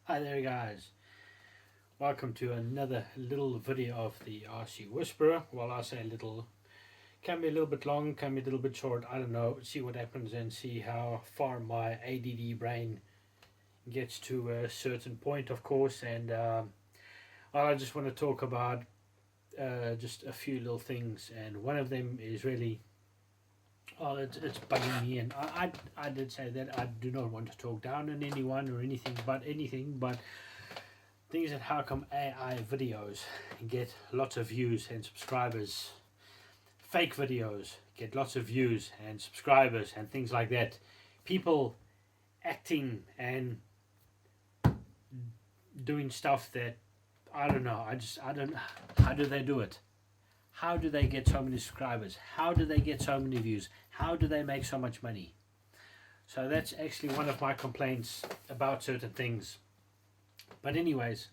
Hi there guys, welcome to another little video of the RC Whisperer. Well, I say little, can be a little bit long, can be a little bit short, I don't know. See what happens and see how far my ADD brain gets to a certain point, of course. And I just want to talk about just a few little things, and one of them is really, well, it's bugging me. And I did say that I do not want to talk down on anyone or anything, but things that how come AI videos get lots of views and subscribers, fake videos get lots of views and subscribers and things like that. People acting and doing stuff that I don't know. I don't. How do they do it? How do they get so many subscribers? How do they get so many views? How do they make so much money? So that's actually one of my complaints about certain things. But anyways,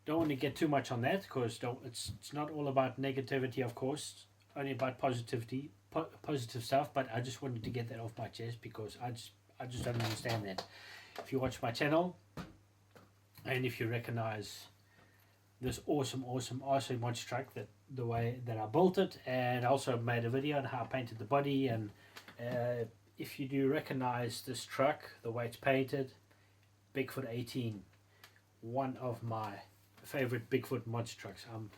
don't want to get too much on that, because it's not all about negativity, of course. Only about positivity, positive stuff. But I just wanted to get that off my chest, because I just don't understand that. If you watch my channel, and if you recognize this awesome monster truck, that the way that I built it, and also made a video on how I painted the body, and if you do recognize this truck, the way it's painted, Bigfoot 18, one of my favorite Bigfoot monster trucks. I'm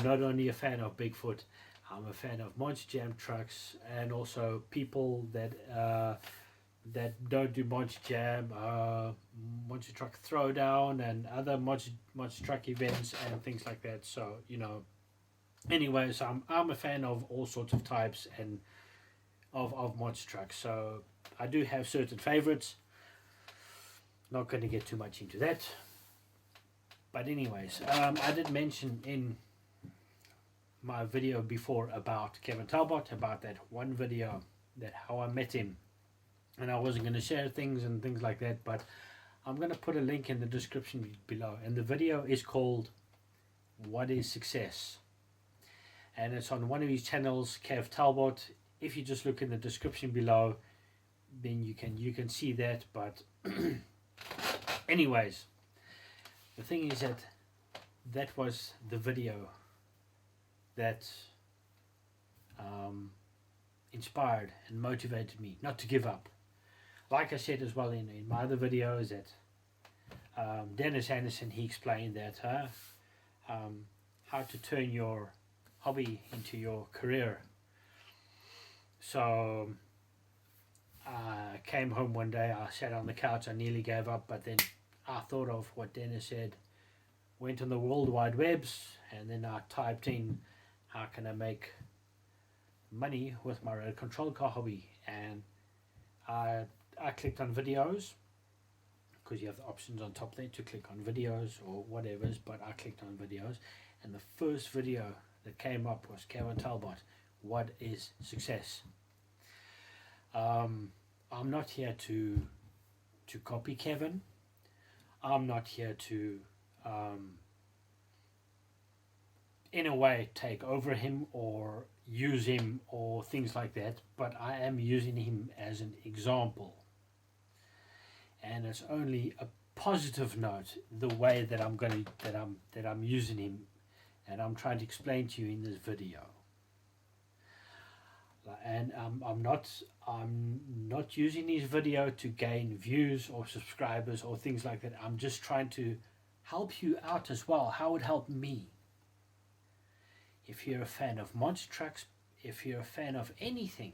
not only a fan of Bigfoot, I'm a fan of Monster Jam trucks, and also people that don't do Monster Jam, Monster Truck Throwdown, and other monster truck events and things like that. So anyways, I'm a fan of all sorts of types and of monster trucks. So I do have certain favorites. Not going to get too much into that. But anyways, I did mention in my video before about Kevin Talbot, about that one video, that how I met him, and I wasn't going to share things and things like that, but I'm going to put a link in the description below, and the video is called What is Success, and it's on one of his channels, Kev Talbot. If you just look in the description below, then you can see that. But anyways, the thing is that was the video that inspired and motivated me not to give up. Like I said as well in my other videos, that Dennis Anderson, he explained that how to turn your hobby into your career. So I came home one day, I sat on the couch, I nearly gave up, but then I thought of what Dennis said, went on the World Wide Webs, and then I typed in how can I make money with my road control car hobby, and I clicked on videos, because you have the options on top there to click on videos or whatever's, but I clicked on videos, and the first video that came up was Kevin Talbot, What is Success? I'm not here to copy Kevin. I'm not here to in a way take over him or use him or things like that, but I am using him as an example, and it's only a positive note the way that I'm using him, and I'm trying to explain to you in this video. And I'm not using this video to gain views or subscribers or things like that. I'm just trying to help you out as well, how it helped me. If you're a fan of monster trucks, if you're a fan of anything,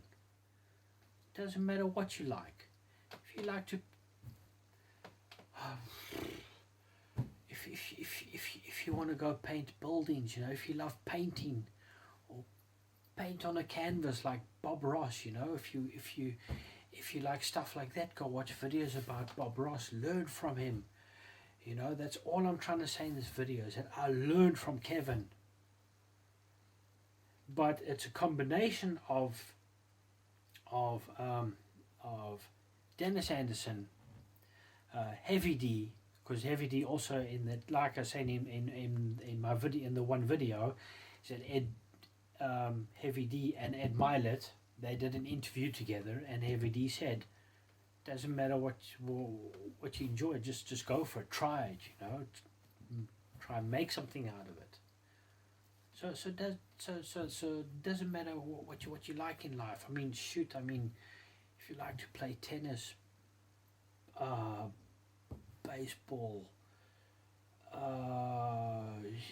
it doesn't matter what you like. If you like to if you want to go paint buildings, if you love painting, or paint on a canvas like Bob Ross, if you like stuff like that, go watch videos about Bob Ross, learn from him. That's all I'm trying to say in this video, is that I learned from Kevin. But it's a combination of Dennis Anderson, Heavy D, because Heavy D also, in that, like I said in my video, in the one video, said Heavy D and Ed Milet, they did an interview together, and Heavy D said Doesn't matter what you enjoy. Just go for it. Try it. You know, try and make something out of it. So it doesn't matter what you like in life. I mean, shoot. I mean, if you like to play tennis, baseball,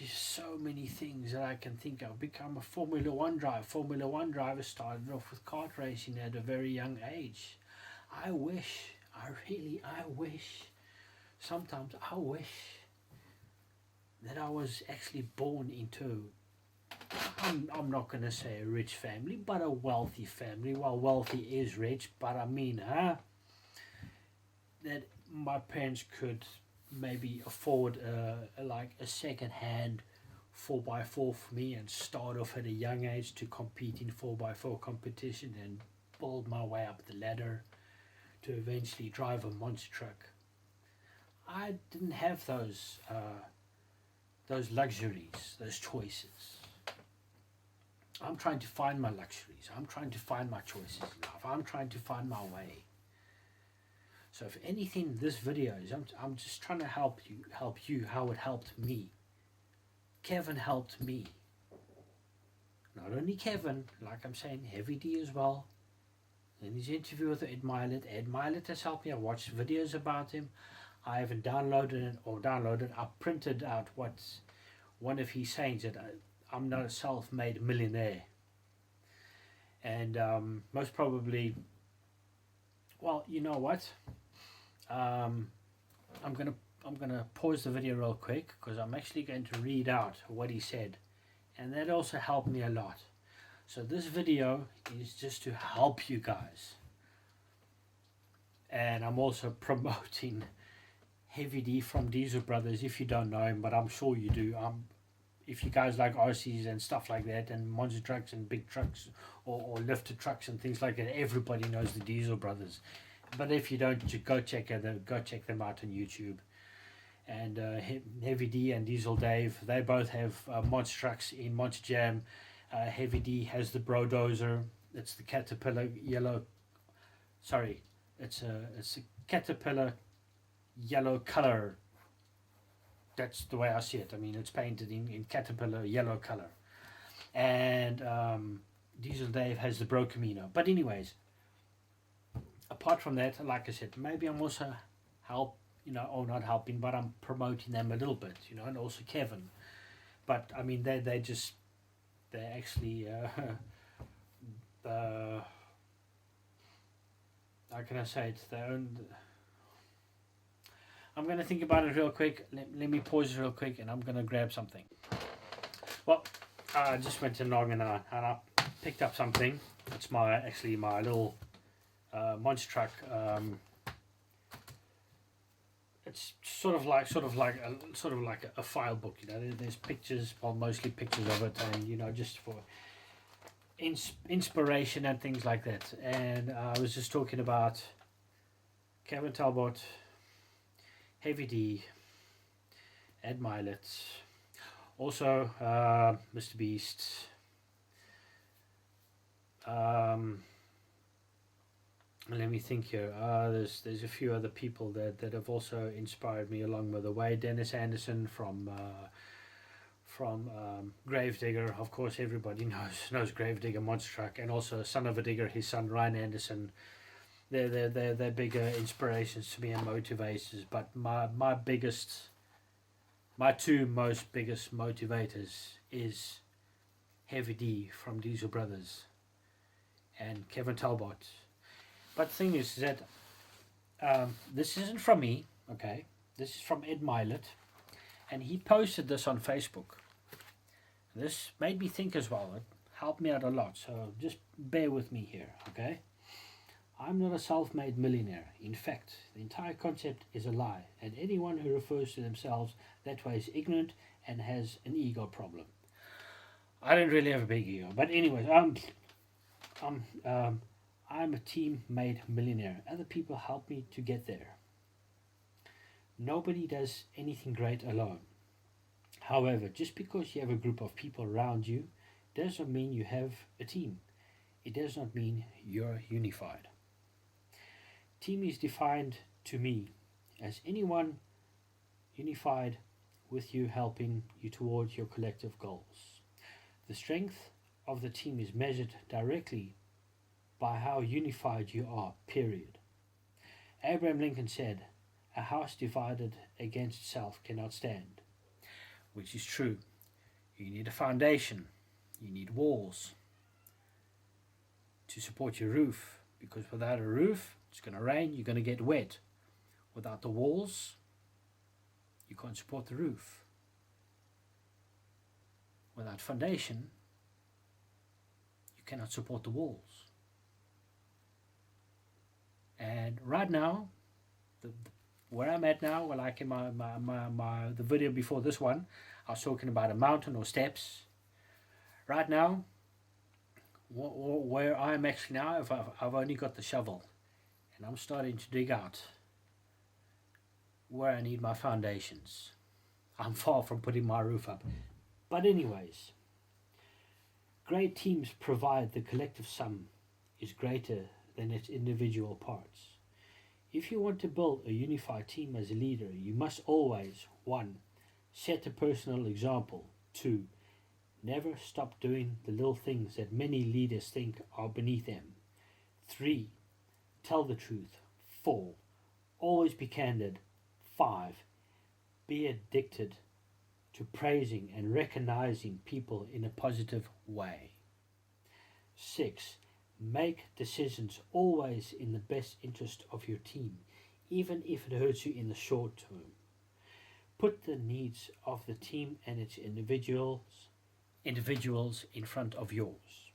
so many things that I can think of. Become a Formula One driver. Formula One driver started off with kart racing at a very young age. I wish, sometimes I wish that I was actually born into, I'm not going to say a rich family, but a wealthy family. Well, wealthy is rich, but I mean, that my parents could maybe afford like a second-hand 4x4 for me and start off at a young age to compete in 4x4 competition and build my way up the ladder to eventually drive a monster truck. I didn't have those luxuries, those choices. I'm trying to find my luxuries. I'm trying to find my choices in life. I'm trying to find my way. So if anything, this video is, I'm just trying to help you how it helped me. Kevin helped me. Not only Kevin, like I'm saying, Heavy D as well. In his interview with Ed Milet has helped me. I watched videos about him. I haven't downloaded it. I printed out what's one of his sayings, that I'm not a self-made millionaire. And most probably, well, you know what? I'm gonna pause the video real quick because I'm actually going to read out what he said, and that also helped me a lot. So this video is just to help you guys, and I'm also promoting Heavy D from Diesel Brothers. If you don't know him, but I'm sure you do. If you guys like RCs and stuff like that, and monster trucks and big trucks, or lifted trucks and things like that, everybody knows the Diesel Brothers. But if you don't, go check them out on YouTube. And Heavy D and Diesel Dave, they both have monster trucks in Monster Jam. Heavy D has the Brodozer. It's the Caterpillar yellow. Sorry, it's a Caterpillar yellow color. That's the way I see it. I mean, it's painted in Caterpillar yellow color. And Diesel Dave has the Bro Camino. But anyways, apart from that, like I said, maybe I'm also or not helping, but I'm promoting them a little bit, and also Kevin. But I mean, they're actually how can I say it? Their own. I'm going to think about it real quick. Let me pause real quick, and I'm going to grab something. Well, I just went to Nog and I picked up something. It's my little monster truck. It's sort of like a file book. There's pictures, well, mostly pictures of it, and just for inspiration and things like that. And I was just talking about Kevin Talbot, Heavy D, Ed Milet, also Mr. Beast, let me think here. There's a few other people that have also inspired me along with the way. Dennis Anderson from Gravedigger, of course. Everybody knows Gravedigger monster truck, and also Son of a Digger, his son Ryan Anderson. They're bigger inspirations to me and motivators. But my two most biggest motivators is Heavy D from Diesel Brothers and Kevin Talbot. But the thing is that this isn't from me, okay? This is from Ed Milet, and he posted this on Facebook. This made me think as well. It helped me out a lot, so just bear with me here, okay? I'm not a self-made millionaire. In fact, the entire concept is a lie, and anyone who refers to themselves that way is ignorant and has an ego problem. I don't really have a big ego, but anyways, I'm a team-made millionaire. Other people help me to get there. Nobody does anything great alone. However, just because you have a group of people around you does not mean you have a team. It does not mean you're unified. Team is defined to me as anyone unified with you, helping you towards your collective goals. The strength of the team is measured directly by how unified you are, period. Abraham Lincoln said, "A house divided against itself cannot stand," which is true. You need a foundation, you need walls to support your roof, because without a roof, it's going to rain, you're going to get wet. Without the walls, you can't support the roof. Without foundation, you cannot support the walls. And right now, where I'm at now, like in the video before this one, I was talking about a mountain or steps. Right now, where I'm actually now, I've only got the shovel, and I'm starting to dig out where I need my foundations. I'm far from putting my roof up. But anyways, great teams provide the collective sum is greater than its individual parts. If you want to build a unified team as a leader, you must always 1. Set a personal example. 2. Never stop doing the little things that many leaders think are beneath them. 3. Tell the truth. 4. Always be candid. 5. Be addicted to praising and recognizing people in a positive way. 6. Make decisions always in the best interest of your team, even if it hurts you in the short term. Put the needs of the team and its individuals in front of yours.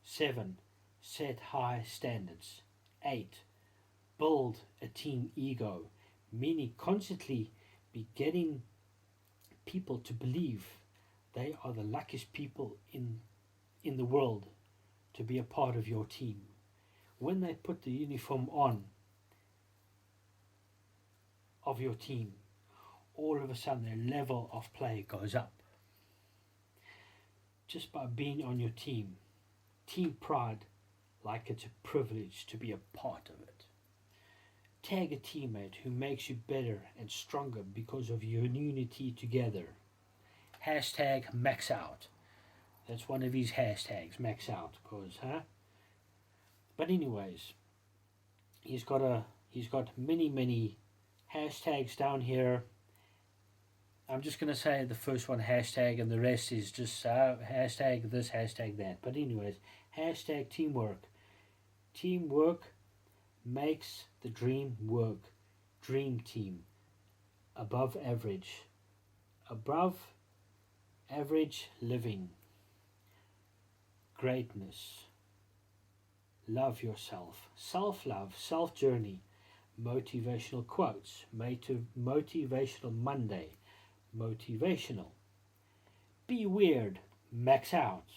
7. Set high standards. 8. Build a team ego, meaning constantly be getting people to believe they are the luckiest people in the world to be a part of your team. When they put the uniform on of your team, all of a sudden their level of play goes up. Just by being on your team, team pride like it's a privilege to be a part of it. Tag a teammate who makes you better and stronger because of your unity together. Hashtag max out. That's one of his hashtags, max out, because, But anyways, he's got many hashtags down here. I'm just going to say the first one hashtag, and the rest is just hashtag this, hashtag that. But anyways, hashtag teamwork. Teamwork makes the dream work. Dream team. Above average. Above average living. Greatness. Love yourself. Self-love. Self-journey. Motivational quotes. Motivational Monday. Motivational. Be weird. Max out.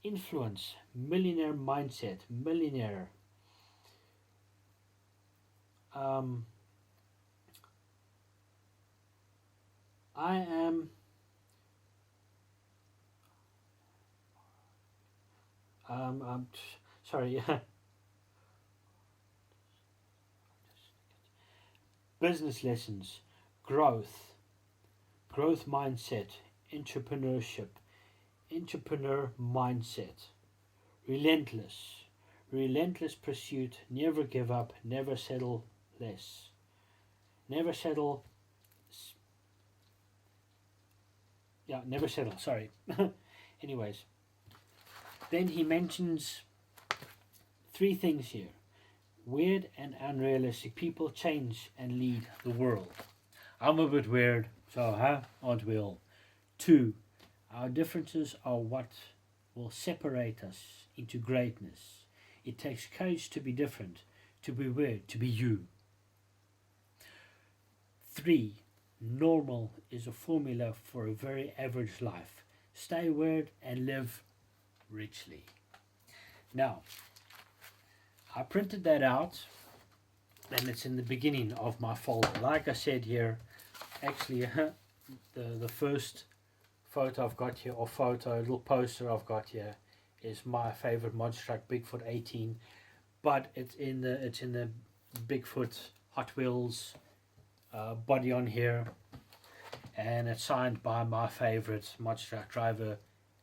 Influence. Millionaire mindset. Millionaire. I'm sorry. Business lessons, growth mindset, entrepreneurship, entrepreneur mindset, relentless pursuit, never give up, never settle less, never settle, sorry. Anyways, then he mentions 3 things here. Weird and unrealistic people change and lead the world. I'm a bit weird, so aren't we all? 2, our differences are what will separate us into greatness. It takes courage to be different, to be weird, to be you. 3, normal is a formula for a very average life. Stay weird and live richly. Now, I printed that out, and it's in the beginning of my folder. Like I said here, actually the first photo I've got here, or little poster I've got here, is my favorite monster truck, Bigfoot 18. but it's in the Bigfoot Hot Wheels body on here, and it's signed by my favorite monster truck driver,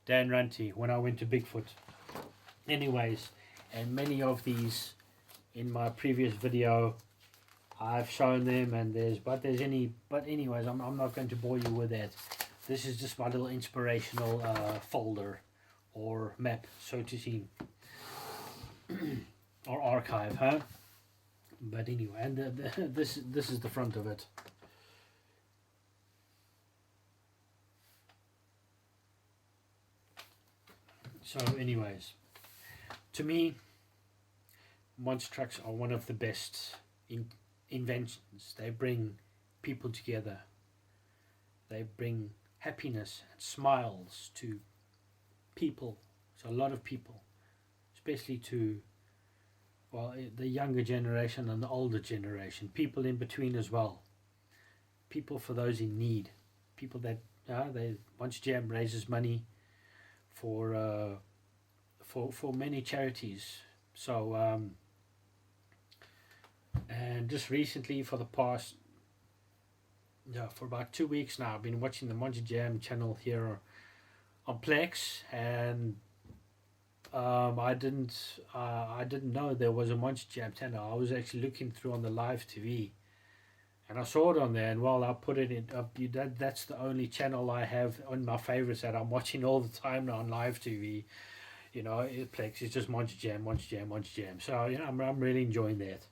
Dan Runty, when I went to Bigfoot. Anyways, and many of these in my previous video I've shown them, and but anyways, I'm not going to bore you with that. This is just my little inspirational folder or map, so to see, or archive, huh? But anyway, and this is the front of it. So anyways, to me, monster trucks are one of the best inventions. They bring people together. They bring happiness and smiles to people. So a lot of people, especially to, well, the younger generation and the older generation, people in between as well. People for those in need. People that Monster Jam raises money for many charities. So and just recently, for the past for about 2 weeks now, I've been watching the Monster Jam channel here on Plex, and I didn't know there was a Monster Jam channel. I was actually looking through on the live TV, and I saw it on there, and well, I put it in up. That's the only channel I have on my favorites that I'm watching all the time now on live TV. You know, Plex is just Monster Jam, Monster Jam, Monster Jam. So you know, I'm really enjoying that,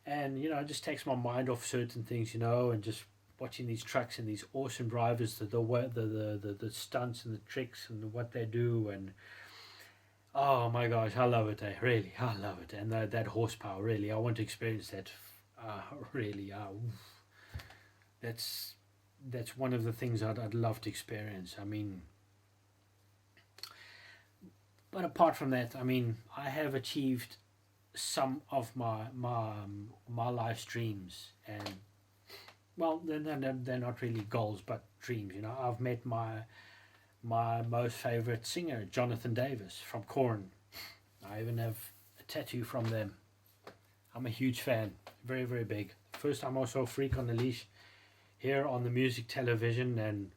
and you know, it just takes my mind off certain things, you know, and just watching these trucks and these awesome drivers, the stunts and the tricks and what they do, and oh my gosh, I love it. Really, I love it, and that horsepower. Really, I want to experience that. Really, that's one of the things I'd love to experience. I mean, but apart from that, I mean, I have achieved some of my life's dreams, and well, they're not really goals, but dreams. You know, I've met my most favorite singer, Jonathan Davis from Korn. I even have a tattoo from them. I'm a huge fan, very, very big. First time I saw Freak on the Leash here on the music television, and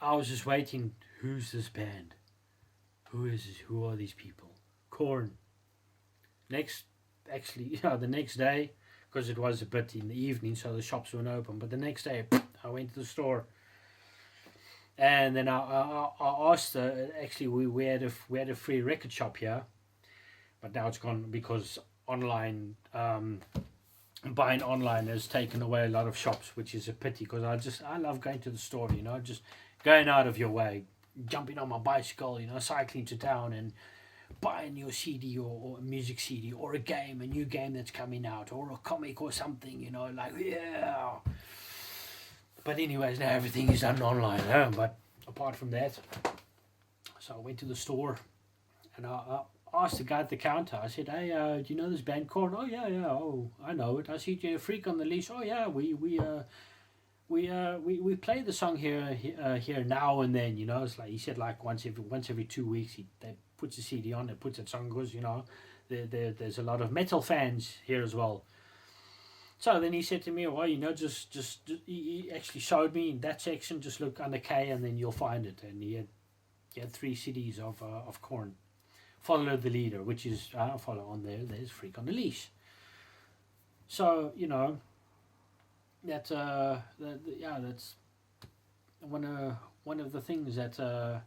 I was just waiting, who's this band? Who is this? Who are these people? Korn. The next day, because it was a bit in the evening, so the shops weren't open, but the next day I went to the store, and then I asked her. Actually, we had a free record shop here, but now it's gone because online buying online has taken away a lot of shops, which is a pity, because I love going to the store, you know, just going out of your way, jumping on my bicycle, you know, cycling to town and buying your CD or a music CD or a new game that's coming out, or a comic or something, you know, like, yeah. But anyways, now everything is done online, but apart from that, so I went to the store, and I asked the guy at the counter. I said, hey, do you know this band Korn? Oh yeah, oh, I know it. I see you, Freak on the Leash. Oh yeah, we play the song here now and then, you know. It's like he said, like once every 2 weeks they puts a CD on, they puts that song, because you know there's a lot of metal fans here as well. So then he said to me, well, you know, just he actually showed me in that section, just look under K and then you'll find it. And he had 3 CDs of Korn. Follow the Leader, which is follow on there. There's Freak on the Leash. So you know, that's one of the things that's how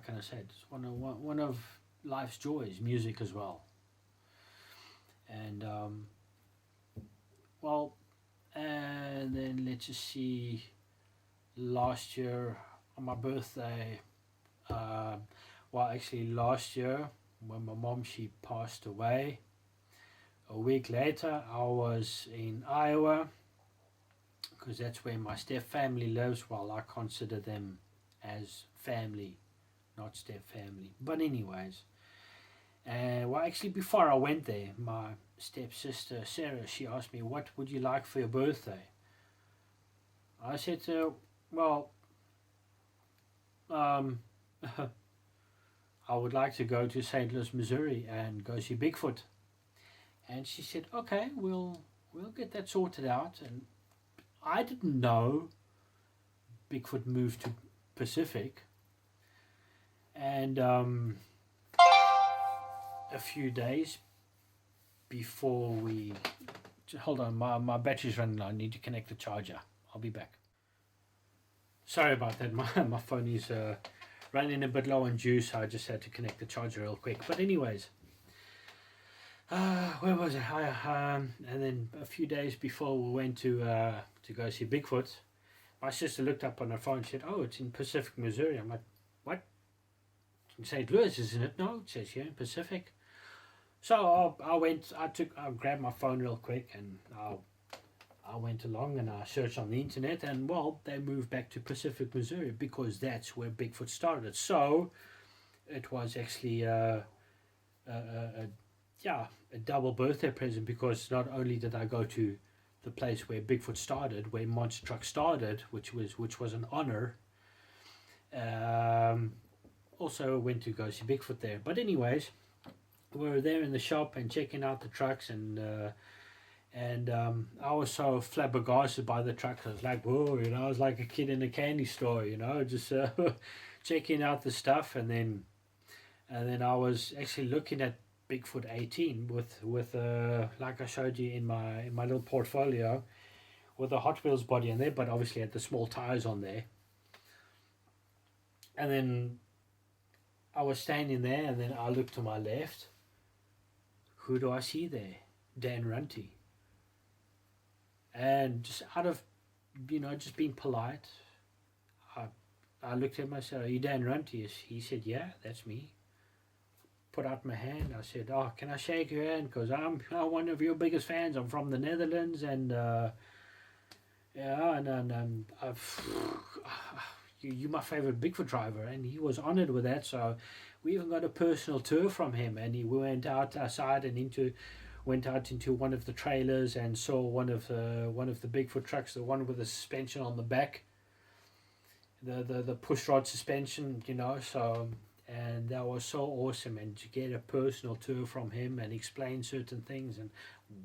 can I say it? It's one of life's joys, music as well. And well, and then let's just see. Last year on my birthday, last year when my mom, she passed away, a week later I was in Iowa, because that's where my step family lives. Well, I consider them as family, not step family, but anyways, before I went there, my stepsister Sarah, she asked me, what would you like for your birthday? I said to her, well, I would like to go to St. Louis, Missouri and go see Bigfoot. And she said, okay, we'll get that sorted out. And I didn't know Bigfoot moved to Pacific. And a few days before we... Hold on, my battery's running low. I need to connect the charger. I'll be back. Sorry about that. My phone is running a bit low on juice, so I just had to connect the charger real quick. But anyways, where was I? And then a few days before we went to go see Bigfoot, my sister looked up on her phone and said, oh, it's in Pacific, Missouri. I'm like, what? It's in St. Louis, isn't it? No, it says here in Pacific. So I grabbed my phone real quick, and I went along and I searched on the internet, and well, they moved back to Pacific, Missouri, because that's where Bigfoot started. So it was actually a double birthday present, because not only did I go to the place where Bigfoot started, where Monster Truck started, which was an honor. Also went to go see Bigfoot there. But anyways, we were there in the shop and checking out the trucks, and I was so flabbergasted by the trucks. I was like, whoa, I was like a kid in a candy store, just checking out the stuff. And then I was actually looking at Bigfoot 18 with like I showed you in my little portfolio, with the Hot Wheels body in there, but obviously had the small tires on there. And then I was standing there, and then I looked to my left. Who do I see there? Dan Runty. And just out of, just being polite, I looked at him. I said, are you Dan Runty? He said, yeah, that's me. Put out my hand. I said, oh, can I shake your hand? Because I'm one of your biggest fans. I'm from the Netherlands, and you're my favorite Bigfoot driver. And he was honored with that. So we even got a personal tour from him, and we went outside and went out into one of the trailers and saw one of the Bigfoot trucks, the one with the suspension on the back, the push rod suspension, so. And that was so awesome, and to get a personal tour from him and explain certain things, and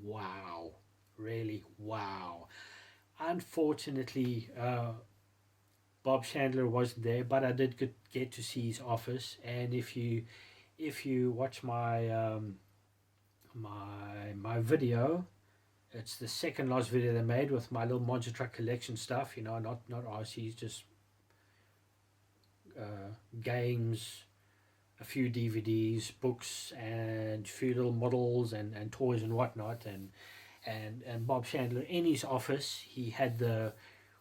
wow, really wow. Unfortunately, Bob Chandler wasn't there, but I did get to see his office. And if you watch my my video, it's the second last video they made with my little Monster Truck collection stuff, not RCs, just games, a few DVDs, books, and a few little models and toys and whatnot. And Bob Chandler, in his office, he had the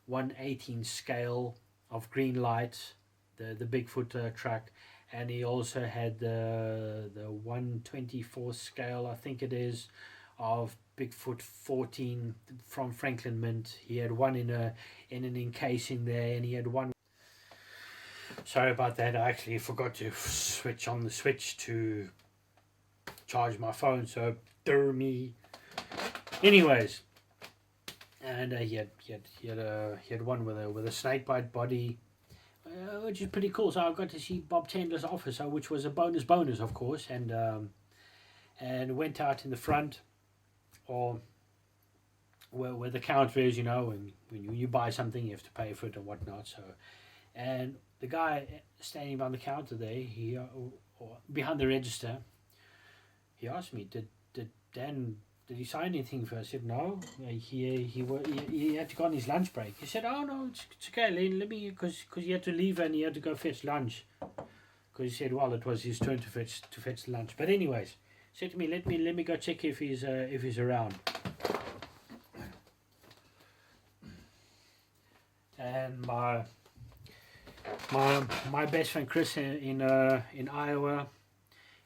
1/18 scale of green lights, the Bigfoot truck, and he also had the 1/24 scale, I think it is, of Bigfoot 14 from Franklin Mint. He had one in an encasing there, and he had one. Sorry about that. I actually forgot to switch on the switch to charge my phone, so me. Anyways, and he had one with a snakebite body, which is pretty cool. So I got to see Bob Chandler's office, which was a bonus, of course, and went out in the front, or where the counter is, when you buy something, you have to pay for it and whatnot. So, and the guy standing behind the counter there, or behind the register, he asked me, did he sign anything for us? I said, no. He had to go on his lunch break. He said, oh, no, it's okay. Let me, because he had to leave and he had to go fetch lunch. Because he said, well, it was his turn to fetch lunch. But anyways, he said to me, let me go check if he's around. And my best friend Chris in Iowa,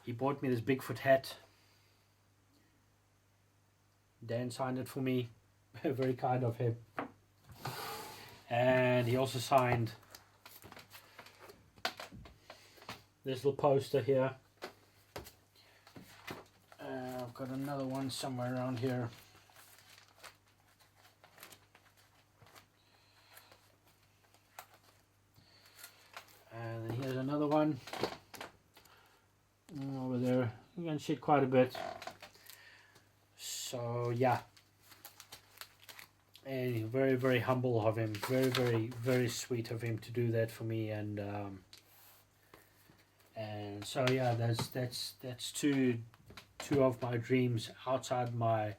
he bought me this Bigfoot hat. Dan signed it for me. Very kind of him. And he also signed this little poster here. I've got another one somewhere around here. And here's another one. shit quite a bit. So yeah, and very, very humble of him, very, very, very sweet of him to do that for me. And so yeah, that's two of my dreams outside my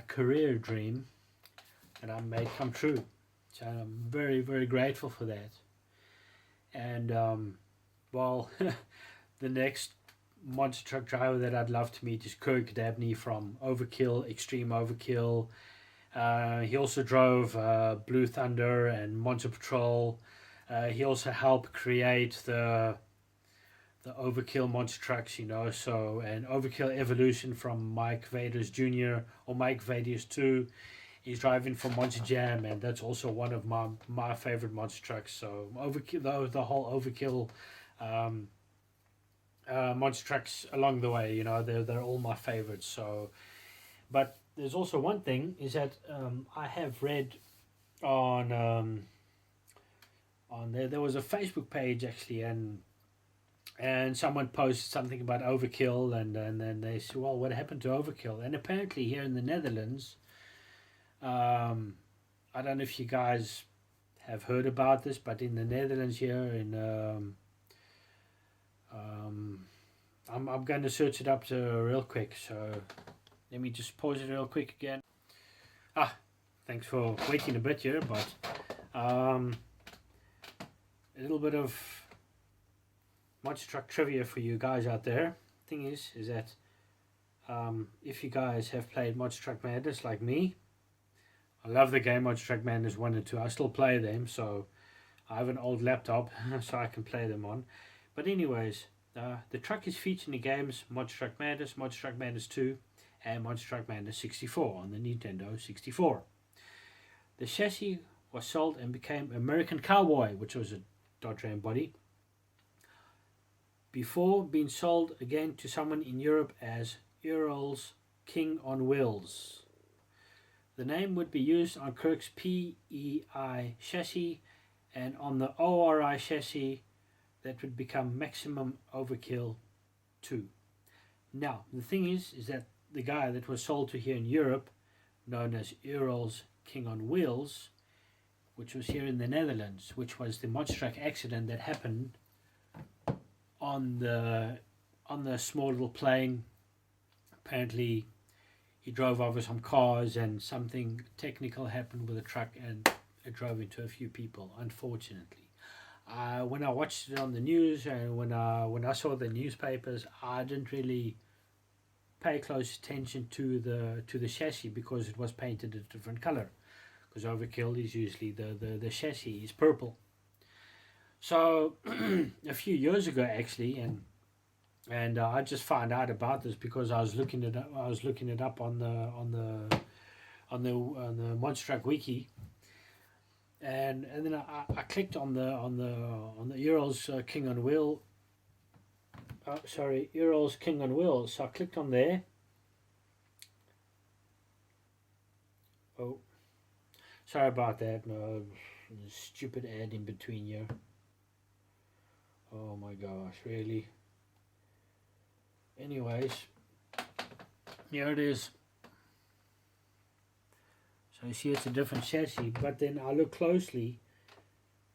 career dream that I made come true. So I'm very, very grateful for that. And well, the next monster truck driver that I'd love to meet is Kirk Dabney from Overkill, Extreme Overkill. He also drove Blue Thunder and Monster Patrol. He also helped create the Overkill monster trucks, you know. So, and Overkill Evolution from Mike Vaders Jr. or Mike Vaders 2. He's driving for Monster Jam, and that's also one of my favorite monster trucks. So Overkill, the whole Overkill monster trucks along the way, you know, they're all my favorites. So, but there's also one thing is that I have read on there was a Facebook page actually, and someone posted something about Overkill, and then they said, well, what happened to Overkill? And apparently here in the Netherlands, I don't know if you guys have heard about this, but in the Netherlands here, I'm going to search it up real quick. So let me just pause it real quick again. Thanks for waiting a bit here, but a little bit of monster truck trivia for you guys out there. Thing is that if you guys have played Monster Truck Madness like me, I love the game Monster Truck Madness 1 and 2. I still play them, so I have an old laptop so I can play them on. But anyways, the truck is featured in the games Monster Truck Madness 2, and Monster Truck Madness 64 on the Nintendo 64. The chassis was sold and became American Cowboy, which was a Dodge Ram body, before being sold again to someone in Europe as Earl's King on Wheels. The name would be used on Kirk's PEI chassis and on the ORI chassis that would become Maximum Overkill 2. Now, the thing is that the guy that was sold to here in Europe, known as Earl's King on Wheels, which was here in the Netherlands, which was the monster truck accident that happened on the small little plane. Apparently he drove over some cars and something technical happened with the truck and it drove into a few people, unfortunately. When I watched it on the news and when I saw the newspapers, I didn't really pay close attention to the chassis because it was painted a different color. Because Overkill is usually the chassis is purple. So a few years ago actually, and I just found out about this because I was looking it up on the Monster Truck Wiki, and then I clicked on the Earl's King on Wheel. Earl's King on Wheels. So I clicked on there. Oh, sorry about that. No, stupid ad in between here. Oh my gosh, really? Anyways, here it is. So you see it's a different chassis, but then I look closely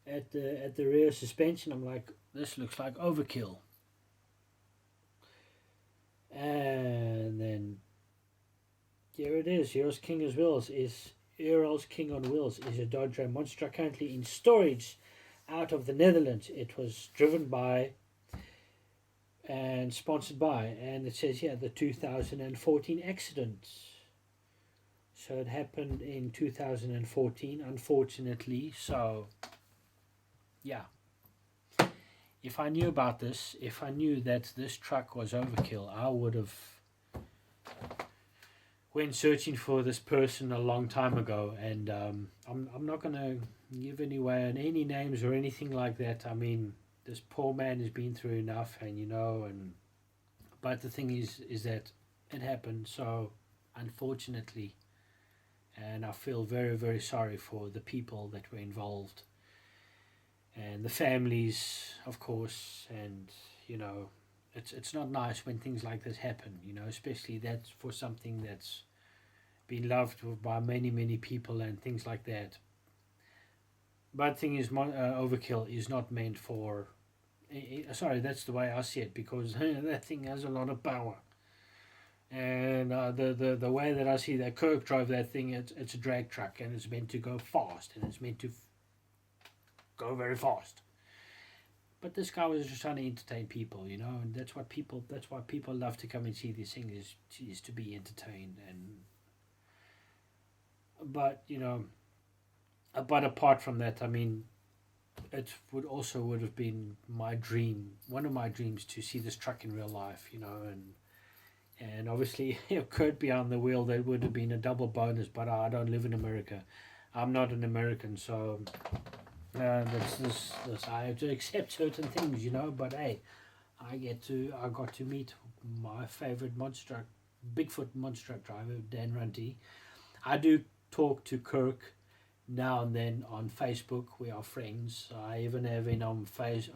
at the rear suspension. I'm like, this looks like Overkill. And then here it is. Earl's King on Wheels is a Dodge Ram monster truck currently in storage out of the Netherlands. It was driven by and sponsored by, and it says here the 2014 accident. So it happened in 2014, unfortunately. So yeah, if I knew about this, if I knew that this truck was Overkill, I would have went searching for this person a long time ago. And I'm not gonna give any names or anything like that. I mean, this poor man has been through enough, and but the thing is that it happened, so unfortunately, and I feel very, very sorry for the people that were involved and the families, of course, and it's not nice when things like this happen, you know, especially that's for something that's been loved by many people and things like that. But thing is, overkill is not meant for. Sorry, that's the way I see it, because that thing has a lot of power. And the way that I see that Kirk drove that thing, it's a drag truck, and it's meant to go fast, and it's meant to go very fast. But this guy was just trying to entertain people, you know, and that's why people love to come and see these things, is to be entertained. And but you know, but apart from that, I mean, it would have been my dream, one of my dreams, to see this truck in real life, you know. And obviously, if Kurt be on the wheel, that would have been a double bonus. But I don't live in America. I'm not an American, so this I have to accept certain things, you know. But hey, I got to meet my favorite monster truck, Bigfoot monster truck driver, Dan Runty. I do talk to Kirk now and then on Facebook. We are friends. I even have him on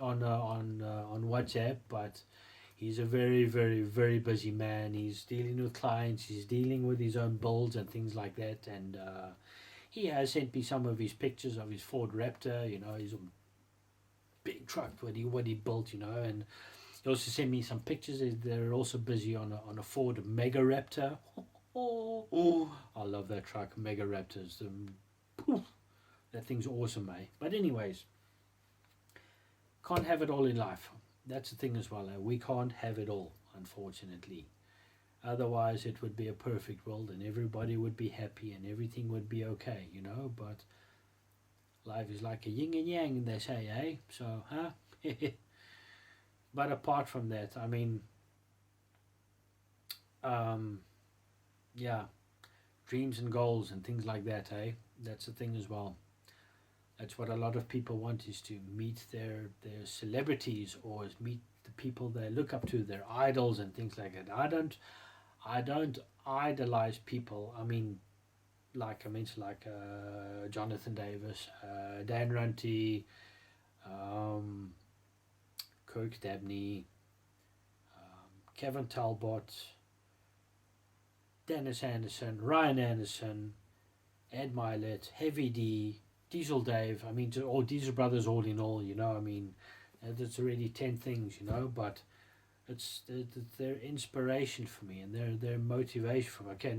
on WhatsApp, but he's a very busy man. He's dealing with clients. He's dealing with his own builds and things like that. And he has sent me some of his pictures of his Ford Raptor. You know, his big truck what he built. You know, and he also sent me some pictures. They're also busy on a Ford Mega Raptor. I love that truck, Mega Raptors. That thing's awesome, eh? But anyways, can't have it all in life. That's the thing as well. We can't have it all, unfortunately. Otherwise, it would be a perfect world, and everybody would be happy, and everything would be okay, you know. But life is like a yin and yang, they say, eh? So, huh? But apart from that, I mean, yeah, dreams and goals and things like that, eh? That's the thing as well. That's what a lot of people want, is to meet their celebrities, or meet the people they look up to, their idols and things like that. I don't idolize people. I mean, like I mentioned, like Jonathan Davis, Dan Runty, Kirk Dabney, Kevin Talbot, Dennis Anderson, Ryan Anderson, Ed Milet, Heavy D, Diesel Dave. I mean, all Diesel brothers, all in all, you know. I mean, that's already 10 things, you know. But it's their inspiration for me, and their motivation for me. Okay,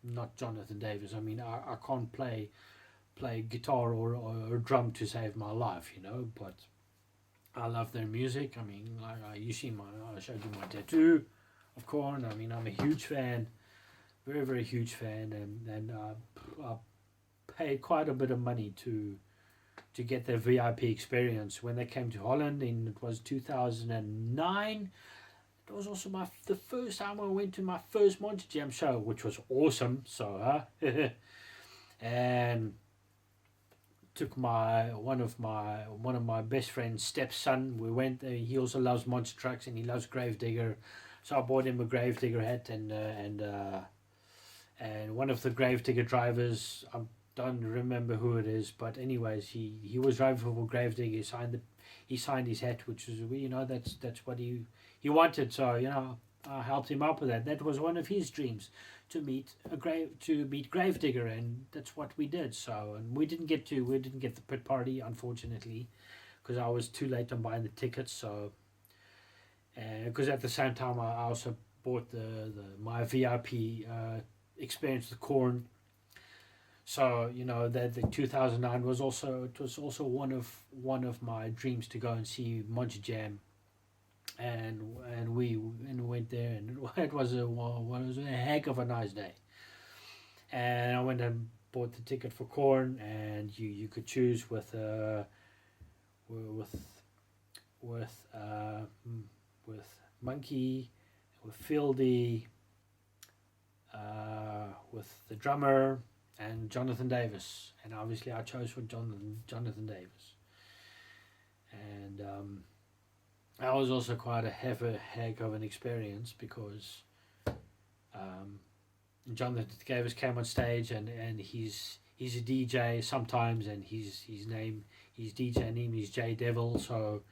not Jonathan Davis. I mean, I can't play guitar or drum to save my life, you know. But I love their music. I mean, you see I showed you my tattoo of Korn. I mean, I'm a huge fan. Very huge fan, and I paid quite a bit of money to get their VIP experience when they came to Holland. In it was 2009. It was also the first time I went to my first Monster Jam show, which was awesome. So and took one of my best friend's stepson. We went there. He also loves monster trucks, and he loves Gravedigger, so I bought him a Gravedigger hat, and one of the Gravedigger drivers, I don't remember who it is, but anyways, he was driving for Gravedigger. He signed his hat, which was, you know, that's what he wanted. So, you know, I helped him out with that. That was one of his dreams, to meet Gravedigger, and that's what we did. So, and we didn't get the pit party, unfortunately, because I was too late on buying the tickets. So, because at the same time I also bought my VIP experience with Korn. So, you know, that the 2009 was also one of my dreams, to go and see Monster Jam, and we went there, and it was a heck of a nice day. And I went and bought the ticket for Korn, and you could choose with Monkey, with Fieldy, with the drummer, and Jonathan Davis. And obviously I chose for Jonathan Davis. And that was also quite a heck of an experience, because Jonathan Davis came on stage, and he's a DJ sometimes, and his DJ name is J Devil. So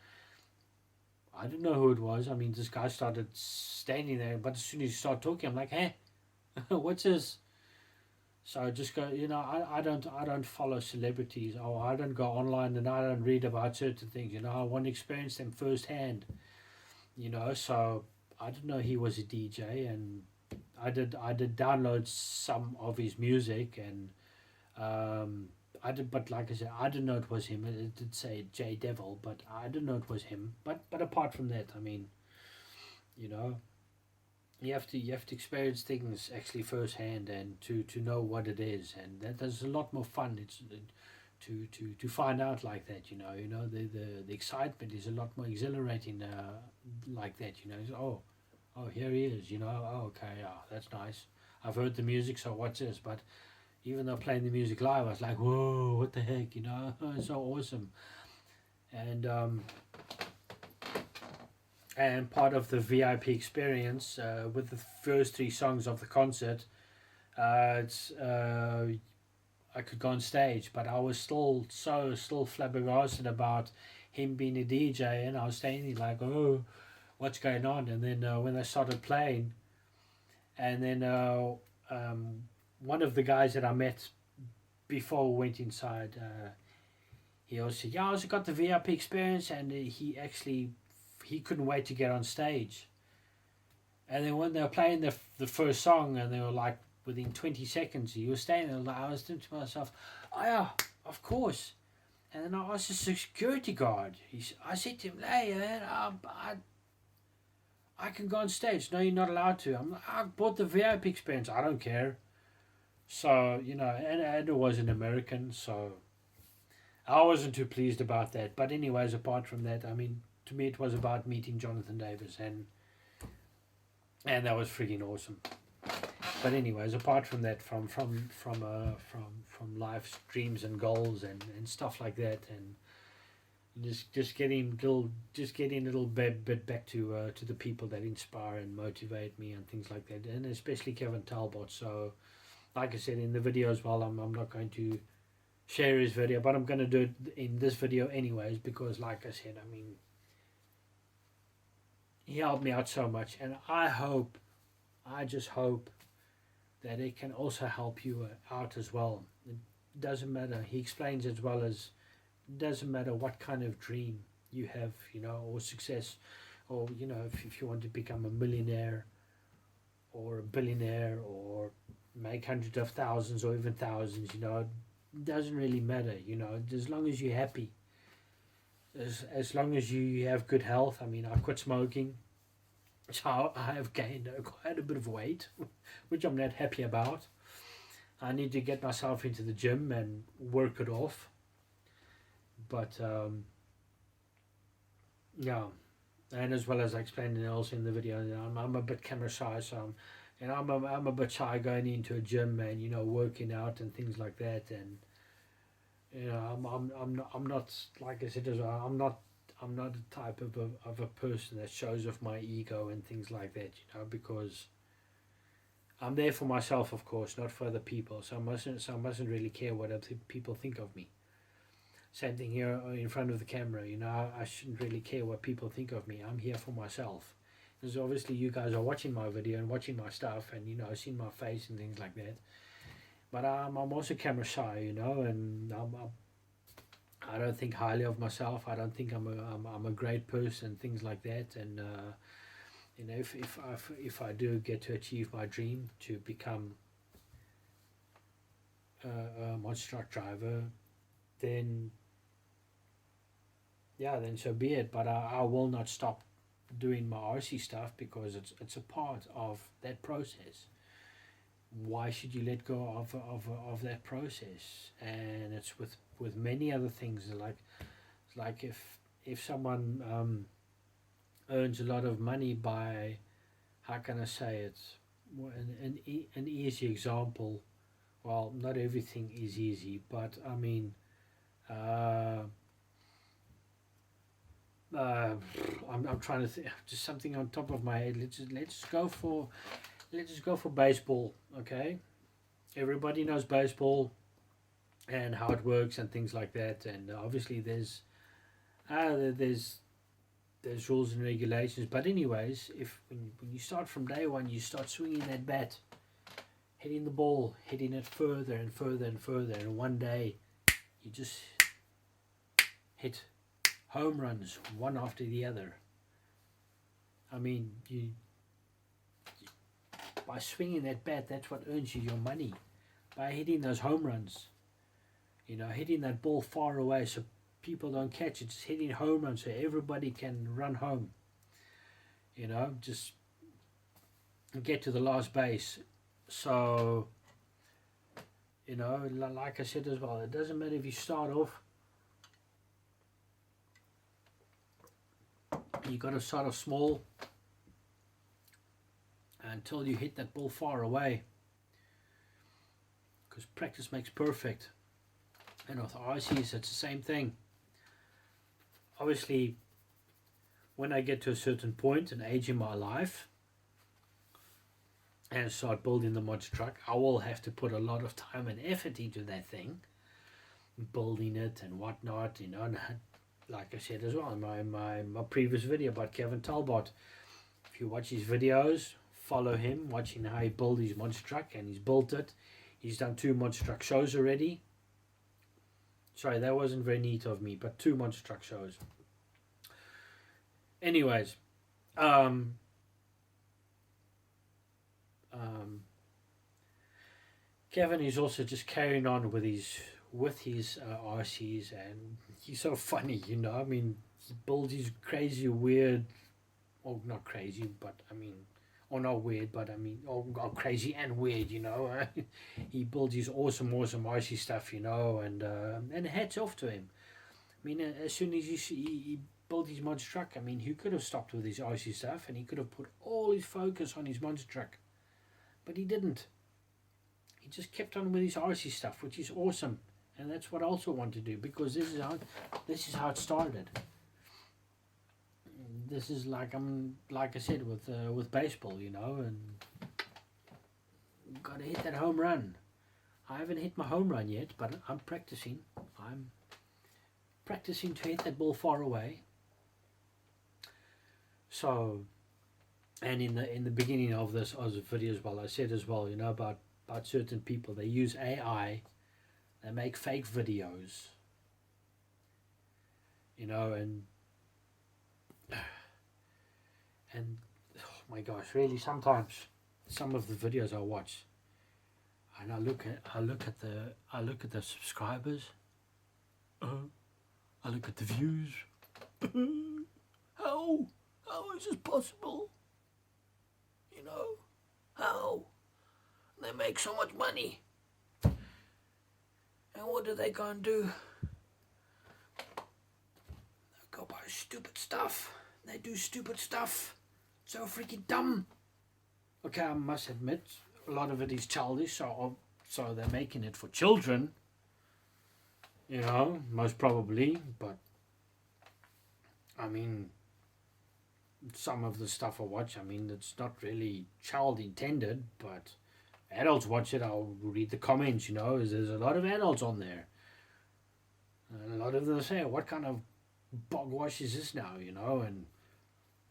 I didn't know who it was. I mean, this guy started standing there, but as soon as he started talking, I'm like, hey, what's this? So I just go, I don't follow celebrities, or I don't go online and I don't read about certain things. I want to experience them firsthand. So I didn't know he was a DJ, and I did download some of his music, and I did, but like I said, I didn't know it was him. It did say J Devil, but I didn't know it was him. But apart from that, I mean, you know, you have to experience things actually firsthand, and to know what it is, and that's a lot more fun. It's to find out like that. The excitement is a lot more exhilarating like that. Oh, here he is. Oh, okay, yeah, that's nice. I've heard the music, so what's this? But even though playing the music live, I was like, whoa, what the heck, it's so awesome. And part of the VIP experience with the first three songs of the concert, it's I could go on stage, but I was still flabbergasted about him being a DJ, and I was standing like, oh, what's going on? And then when they started playing, and then one of the guys that I met before we went inside, he also said, yeah, I also got the VIP experience, and he couldn't wait to get on stage. And then when they were playing the first song, and they were like within 20 seconds, he was standing there, like, I was thinking to myself, oh yeah, of course. And then I asked the security guard. I said to him, hey man, I can go on stage. No, you're not allowed to. I bought the VIP experience. I don't care. So, and it was an American, so I wasn't too pleased about that. But anyways, apart from that, I mean, to me it was about meeting Jonathan Davis, and that was freaking awesome. But anyways, apart from that, from life's dreams and goals and stuff like that, and just getting a little bit back to the people that inspire and motivate me and things like that, and especially Kevin Talbot. So, like I said in the video as well, I'm not going to share his video, but I'm going to do it in this video anyways, because like I said, I mean, he helped me out so much, and I just hope that it can also help you out as well. It doesn't matter. He explains as well as it doesn't matter what kind of dream you have, or success, or if you want to become a millionaire or a billionaire or make hundreds of thousands or even thousands, it doesn't really matter, as long as you're happy, as long as you have good health. I mean, I quit smoking, so I have gained quite a bit of weight, which I'm not happy about. I need to get myself into the gym and work it off. But yeah, and as well as I explained also in the video, I'm a bit camera shy, so I'm a bit shy going into a gym and working out and things like that, and I'm not, like I said as well, I'm not the type of a person that shows off my ego and things like that, because I'm there for myself, of course, not for other people. So I mustn't really care what other people think of me. Same thing here in front of the camera. I shouldn't really care what people think of me. I'm here for myself. Because obviously you guys are watching my video and watching my stuff, and seeing my face and things like that. But I'm also camera shy, and I don't think highly of myself. I don't think I'm a great person, things like that. And if I do get to achieve my dream to become a monster truck driver, then so be it. But I will not stop doing my RC stuff, because it's a part of that process. Why should you let go of that process? And it's with many other things, like if someone earns a lot of money by, how can I say it, an easy example. Well, not everything is easy, but I mean, I'm trying to think, just something on top of my head. Let's go for baseball. Okay, everybody knows baseball and how it works and things like that, and obviously there's there's rules and regulations. But anyways, if when you start from day one, you start swinging that bat, hitting the ball, hitting it further and further and further, and one day you just hit home runs one after the other. I mean, by swinging that bat, that's what earns you your money. By hitting those home runs, hitting that ball far away so people don't catch it, just hitting home runs so everybody can run home. Just get to the last base. So, like I said as well, it doesn't matter if you start off. You got to start off small until you hit that ball far away, because practice makes perfect. And with RCs, it's the same thing. Obviously, when I get to a certain point and age in my life and start building the monster truck, I will have to put a lot of time and effort into that thing, building it and whatnot, and like I said as well in my previous video about Kevin Talbot. If you watch his videos, follow him, watching how he built his monster truck, and he's built it. He's done 2 monster truck shows already. Sorry, that wasn't very neat of me, but 2 monster truck shows. Anyways, Kevin is also just carrying on with his RCs, and he's so funny, I mean, he builds these crazy, weird, or not crazy, but I mean, or not weird, but I mean, or crazy and weird, he builds his awesome RC stuff, and hats off to him. I mean, as soon as he built his monster truck, I mean, he could have stopped with his RC stuff, and he could have put all his focus on his monster truck, but he didn't. He just kept on with his RC stuff, which is awesome. And that's what I also want to do, because this is how it started. This is like I said with baseball, and got to hit that home run. I haven't hit my home run yet, but I'm practicing. I'm practicing to hit that ball far away. So, and in the beginning of this video as well, I said as well, about certain people. They use AI. They make fake videos, and oh my gosh, really, sometimes some of the videos I watch, and I look at the subscribers, I look at the views. How is this possible? How they make so much money? And what do they go and do? They go buy stupid stuff. They do stupid stuff. So freaking dumb. Okay, I must admit, a lot of it is childish, so they're making it for children. Most probably. But, I mean, some of the stuff I watch, I mean, it's not really child intended, but adults watch it. I'll read the comments, there's a lot of adults on there, and a lot of them say, what kind of bogwash is this now, and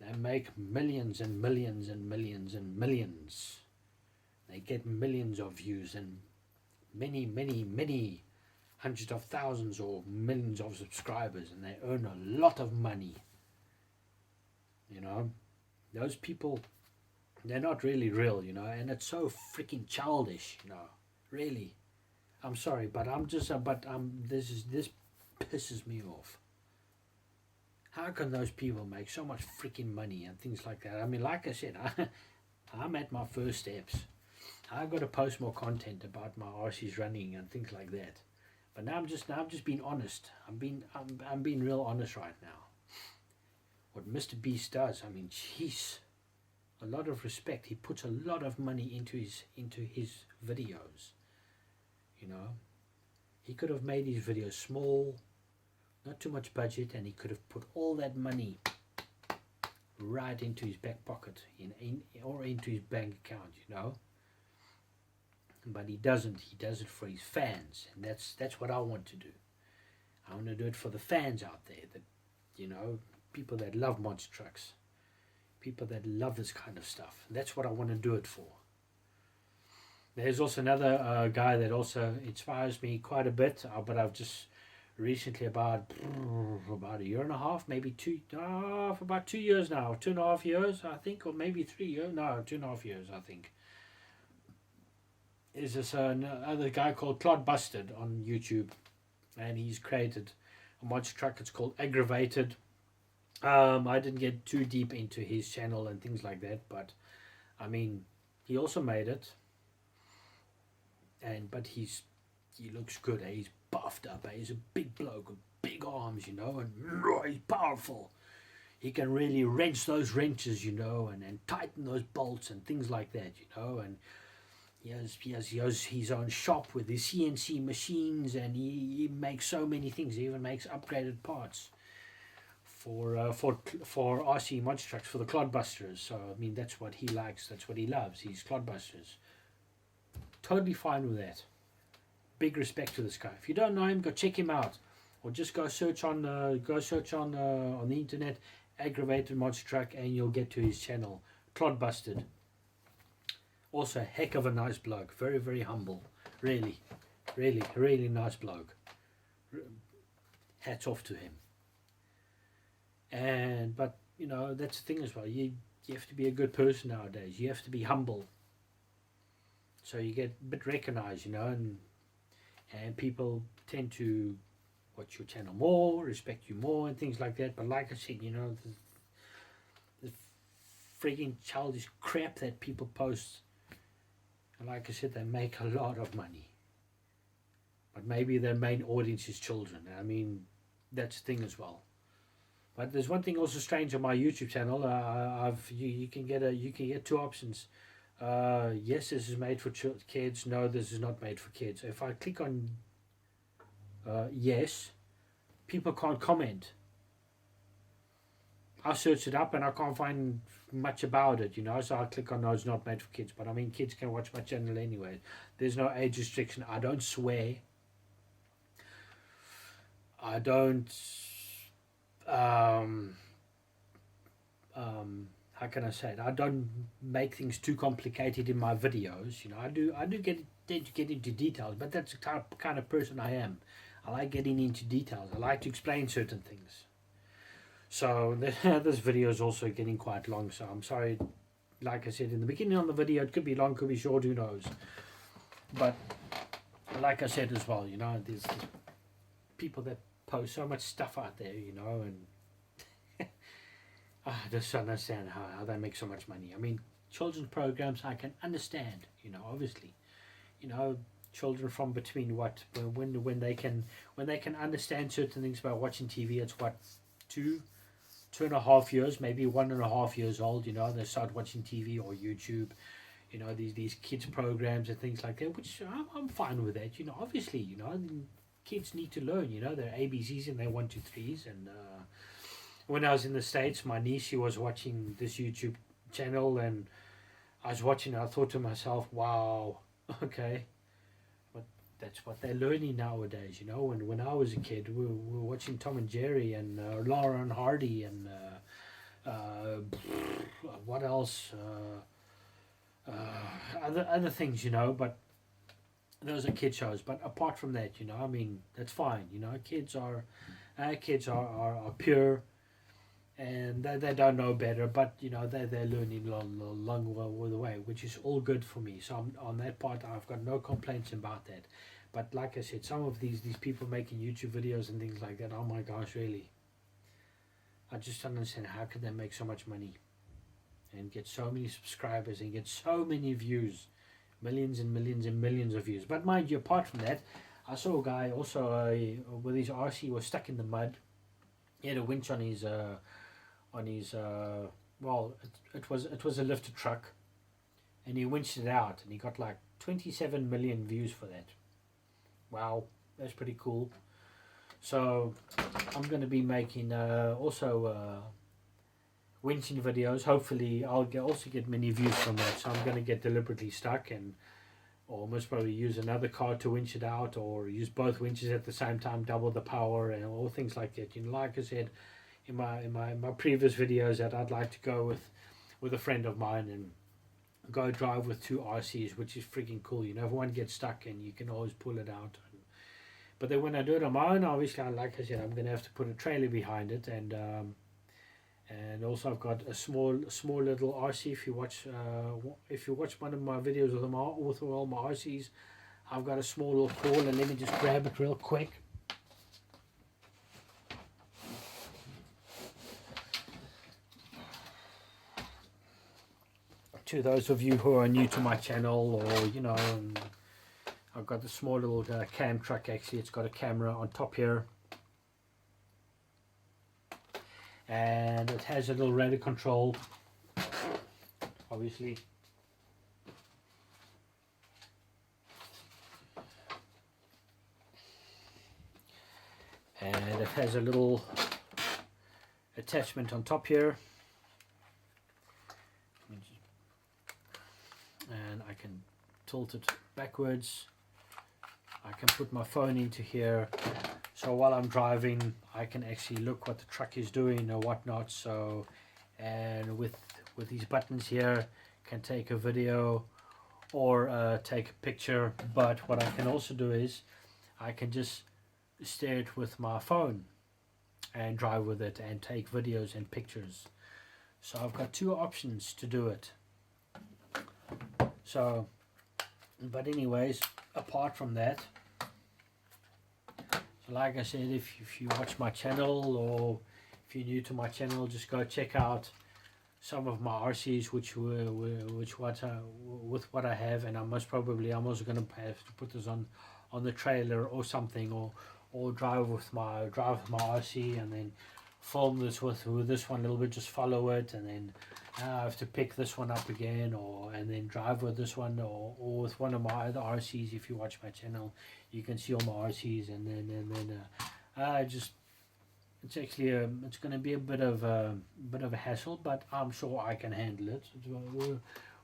they make millions and millions and millions and millions. They get millions of views and many hundreds of thousands or millions of subscribers, and they earn a lot of money. Those people, they're not really real, and it's so freaking childish, really. I'm sorry, but this pisses me off. How can those people make so much freaking money and things like that? I mean, like I said, I'm at my first steps. I've got to post more content about my RCs running and things like that. But now I'm just being honest. I'm being real honest right now. What Mr. Beast does, I mean, jeez, a lot of respect. He puts a lot of money into his videos. He could have made his videos small, not too much budget, and he could have put all that money right into his back pocket or into his bank account, But he doesn't. He does it for his fans, and that's what I want to do. I want to do it for the fans out there that, people that love monster trucks, people that love this kind of stuff. That's what I want to do it for. There's also another guy that also inspires me quite a bit, but I've just recently, about a year and a half, maybe for about 2 years now, 2.5 years I think, or maybe 3 years, no, 2.5 years I think, is this another guy called Talbot on YouTube, and he's created a monster truck. It's called Aggravated. I didn't get too deep into his channel and things like that, but I mean, he also made it, but he looks good. He's buffed up. He's a big bloke with big arms, and he's powerful. He can really wrench those wrenches, and tighten those bolts and things like that, and he has his own shop with his CNC machines, and he makes so many things. He even makes upgraded parts for RC monster trucks, for the clodbusters. So I mean, that's what he likes. That's what he loves. He's clodbusters. Totally fine with that. Big respect to this guy. If you don't know him, go check him out, or just go search on the internet, Aggravated monster truck, and you'll get to his channel, Clodbusted. Also, a heck of a nice bloke. Very, very humble. Really, really, really nice bloke. Hats off to him. But that's the thing as well. You have to be a good person nowadays. You have to be humble. So you get a bit recognized, and people tend to watch your channel more, respect you more, and things like that. But like I said, the freaking childish crap that people post, and like I said, they make a lot of money. But maybe their main audience is children. I mean, that's the thing as well. But there's one thing also strange on my YouTube channel. You can get two options. Yes, this is made for kids. No, this is not made for kids. If I click on yes, people can't comment. I searched it up and I can't find much about it, so I click on no, it's not made for kids. But I mean, kids can watch my channel anyway. There's no age restriction. I don't swear. I don't how can I say it? I don't make things too complicated in my videos. I do tend to get into details, but that's the kind of person I am. I like getting into details. I like to explain certain things. So this video is also getting quite long, so I'm sorry. Like I said in the beginning of the video, it could be long, could be short, who knows. But like I said as well, there's people that post so much stuff out there, and I just don't understand how they make so much money. I mean, children's programs I can understand, obviously. Children from between when they can understand certain things about watching TV, it's what, 2.5 years, maybe 1.5 years old, they start watching TV or YouTube, these kids programs and things like that, which I'm fine with that, obviously, kids need to learn, their ABCs and their 1, 2, 3s. And when I was in the States, my niece, she was watching this YouTube channel, and I was watching it. I thought to myself, wow, okay, but that's what they're learning nowadays, when I was a kid, we were watching Tom and Jerry and Laura and Hardy and what else, other things, but those are kid shows. But apart from that, I mean, that's fine. Kids are pure, and they don't know better. But they're learning along the way, which is all good for me. So on that part, I've got no complaints about that. But like I said, some of these people making YouTube videos and things like that, oh my gosh, really, I just don't understand how could they make so much money and get so many subscribers and get so many views. Millions and millions and millions of views. But mind you, apart from that, I saw a guy also with his RC was stuck in the mud. He had a winch on his well, it was a lifted truck, and he winched it out, and he got like 27 million views for that. Wow, that's pretty cool. So I'm going to be making also winching videos. Hopefully I'll also get many views from that. So I'm going to get deliberately stuck and almost probably use another car to winch it out, or use both winches at the same time, double the power, and all things like that. Like I said, my previous videos that I'd like to go with a friend of mine and go drive with 2 RCs, which is freaking cool. You know, if one gets stuck and you can always pull it out. But then when I do it on my own, obviously, like I said, I'm going to have to put a trailer behind it, and also I've got a small little RC. If you watch one of my videos with all my RCs, I've got a small little crawler. Let me just grab it real quick. To those of you who are new to my channel, or you know, I've got the small little cam truck. Actually, it's got a camera on top here, and it has a little radio control, obviously. And it has a little attachment on top here, and I can tilt it backwards. I can put my phone into here, so while I'm driving I can actually look what the truck is doing or whatnot. So, and with these buttons here, can take a video or take a picture. But what I can also do is I can just steer it with my phone and drive with it and take videos and pictures. So I've got 2 options to do it. So, but anyways, apart from that, so like I said, if you watch my channel, or if you're new to my channel, just go check out some of my RCs with what I have. And I'm also going to have to put this on the trailer or something, or drive with my RC and then film this with this one a little bit, just follow it, and then I have to pick this one up again, and then drive with this one, or with one of my other RCs. If you watch my channel, you can see all my RCs, and then it's actually it's going to be a bit of a hassle, but I'm sure I can handle it. It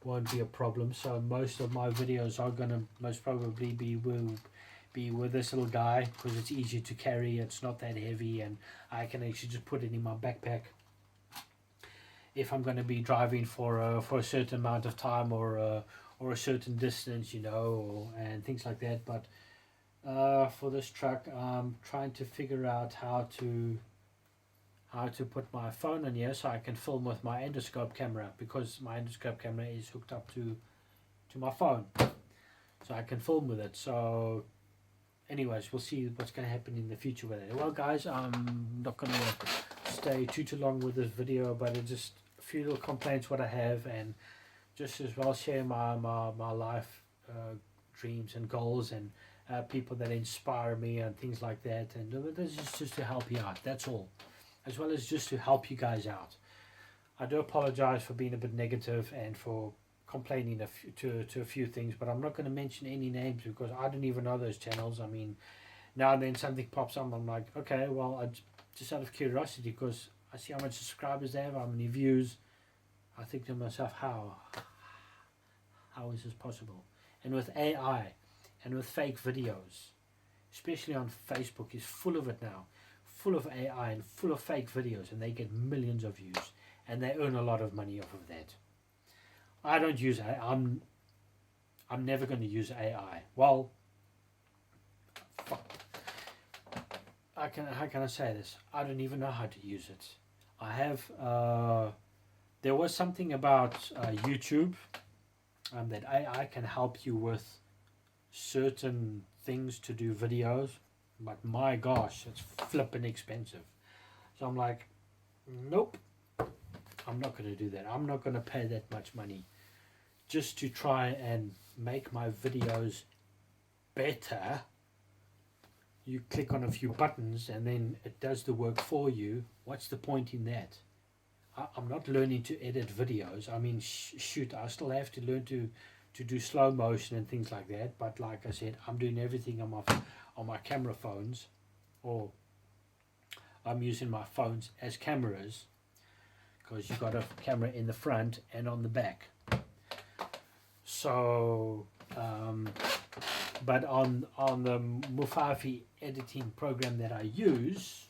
won't be a problem. So most of my videos are going to most probably be with this little guy, because it's easy to carry, it's not that heavy, and I can actually just put it in my backpack if I'm going to be driving for a certain amount of time, or a certain distance, you know, and things like that. But for this truck, I'm trying to figure out how to put my phone in here so I can film with my endoscope camera, because my endoscope camera is hooked up to my phone, so I can film with it. So anyways, we'll see what's going to happen in the future with it. Well guys, I'm not going to stay too long with this video, but it's just a few little complaints what I have, and just as well share my life dreams and goals, and people that inspire me and things like that. And this is just to help you out, that's all, as well as just to help you guys out. I do apologize for being a bit negative and for complaining to a few things, but I'm not going to mention any names because I don't even know those channels. I mean, now and then something pops up, I'm like, okay, well, just out of curiosity, because I see how much subscribers they have, how many views. I think to myself, how is this possible? And with AI and with fake videos, especially on Facebook, is full of it now, full of AI and full of fake videos, and they get millions of views and they earn a lot of money off of that. I don't use AI. I'm never going to use AI. Well, fuck. How can I say this? I don't even know how to use it. I have there was something about YouTube that AI can help you with certain things to do videos, but my gosh, it's flipping expensive. So I'm like, nope, I'm not going to do that. I'm not going to pay that much money just to try and make my videos better. You click on a few buttons and then it does the work for you. What's the point in that? I'm not learning to edit videos. I mean, shoot, I still have to learn to do slow motion and things like that. But like I said, I'm doing everything on my camera phones, or I'm using my phones as cameras, because you've got a camera in the front and on the back. So, but on the Movavi editing program that I use,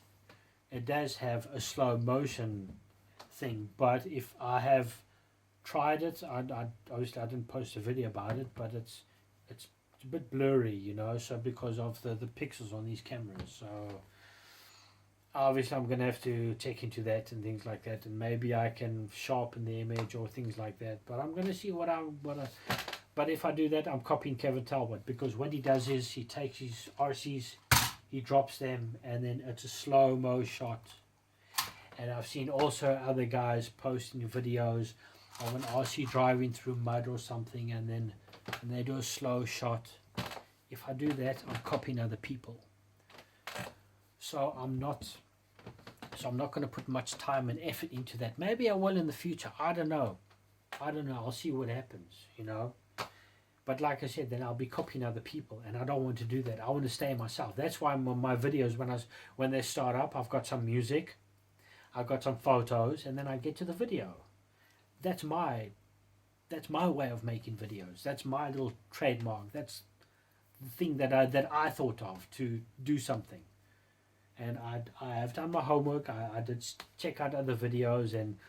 it does have a slow motion thing, but if I have tried it, I obviously I didn't post a video about it, but it's a bit blurry, you know, so because of the pixels on these cameras. So obviously I'm gonna have to check into that and things like that, and maybe I can sharpen the image or things like that. But I'm gonna see but if I do that, I'm copying Kevin Talbot, because what he does is he takes his RCs, he drops them, and then it's a slow-mo shot. And I've seen also other guys posting videos of an RC driving through mud or something, and they do a slow shot. If I do that, I'm copying other people. So I'm not going to put much time and effort into that. Maybe I will in the future. I don't know. I'll see what happens, you know. But like I said, then I'll be copying other people, and I don't want to do that. I want to stay myself. That's why my videos, when they start up, I've got some music, I've got some photos, and then I get to the video. That's my way of making videos. That's my little trademark. That's the thing that I thought of to do something. And I have done my homework. I did check out other videos, and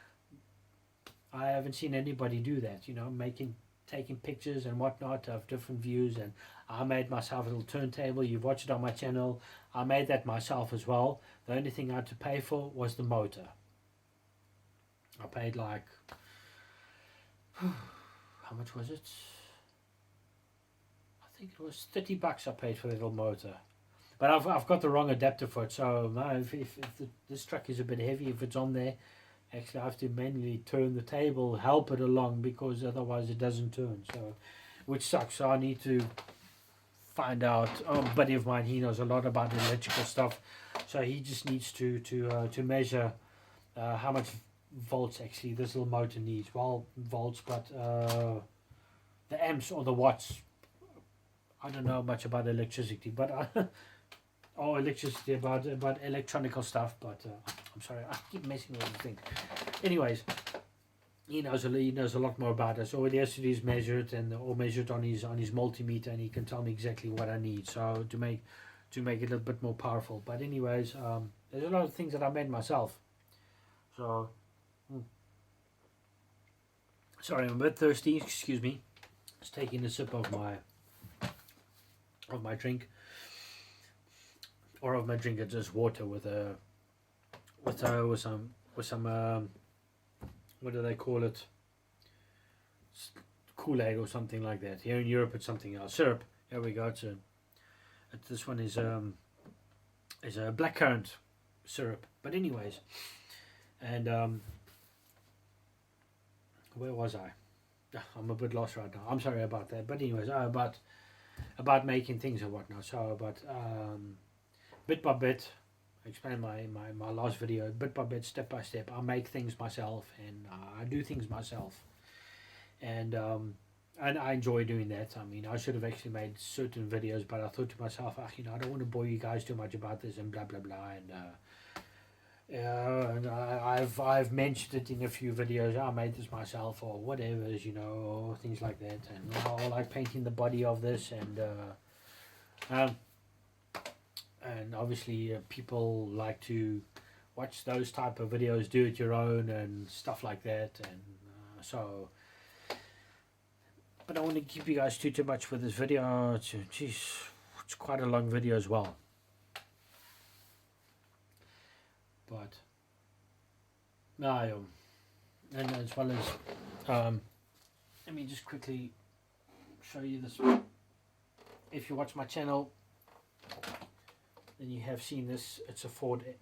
I haven't seen anybody do that, you know, taking pictures and whatnot of different views. And I made myself a little turntable. You've watched it on my channel. I made that myself as well. The only thing I had to pay for was the motor. I paid like, how much was it? I think it was $30 I paid for the little motor. But I've got the wrong adapter for it, so no, if this truck is a bit heavy, if it's on there, actually I have to manually turn the table, help it along, because otherwise it doesn't turn, so, which sucks. So I need to find out. A buddy of mine, he knows a lot about electrical stuff, so he just needs to measure how much volts actually this little motor needs. Well, volts, but the amps or the watts, I don't know much about electricity, but about electronical stuff, but I'm sorry, I keep messing with the thing. Anyways, he knows a lot more about it. So all he has to do is measure it, or measure it on his multimeter, and he can tell me exactly what I need. So to make it a little bit more powerful. But anyways, there's a lot of things that I made myself. So sorry, I'm a bit thirsty. Excuse me. Just taking a sip of my drink. Or of my drink, it's just water with some what do they call it? Kool-Aid or something like that. Here in Europe, it's something else. Syrup. There we go. This one is a blackcurrant syrup. But anyways, and where was I? I'm a bit lost right now. I'm sorry about that. But anyways, about making things and whatnot. So bit by bit, I explained my last video, bit by bit, step by step, I make things myself, and I do things myself, and I enjoy doing that. I mean, I should have actually made certain videos, but I thought to myself, you know, I don't want to bore you guys too much about this and blah blah blah, and I've mentioned it in a few videos. I made this myself, or whatever, you know, or things like that, and I like painting the body of this, and obviously people like to watch those type of videos, do it your own and stuff like that, and so, but I don't want to keep you guys too much with this video. It's quite a long video as well, but no, and as well as let me just quickly show you this. If you watch my channel, then you have seen this. It's a Ferrari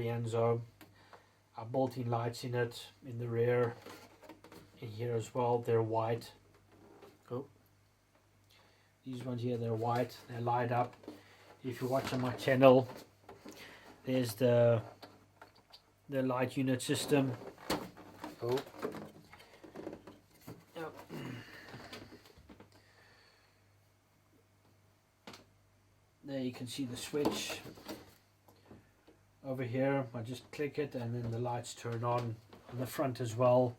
Enzo. I built in lights in it, in the rear, in here as well. They're white. Oh, these ones here, they're white. They light up. If you watch on my channel, there's the light unit system. Oh. There you can see the switch over here. I just click it and then the lights turn on the front as well.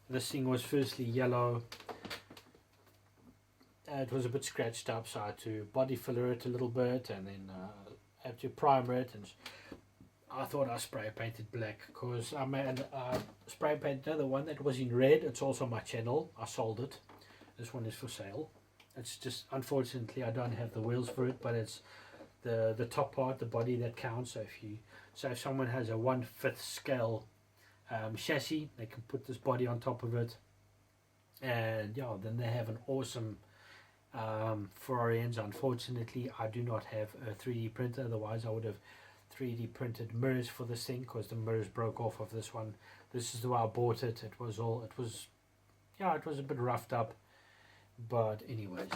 This thing was firstly yellow. It was a bit scratched up, so I had to body filler it a little bit, and then have to primer it, and I thought I spray painted black because I made spray painted another one that was in red. It's also on my channel. I sold it. This one is for sale. It's just, unfortunately, I don't have the wheels for it, but it's the top part, the body, that counts. So if someone has a 1/5 scale chassis, they can put this body on top of it, and yeah, then they have an awesome Ferrari engine. Unfortunately, I do not have a 3D printer. Otherwise, I would have 3D printed mirrors for this thing, because the mirrors broke off of this one. This is the way I bought it. It was a bit roughed up, but anyways.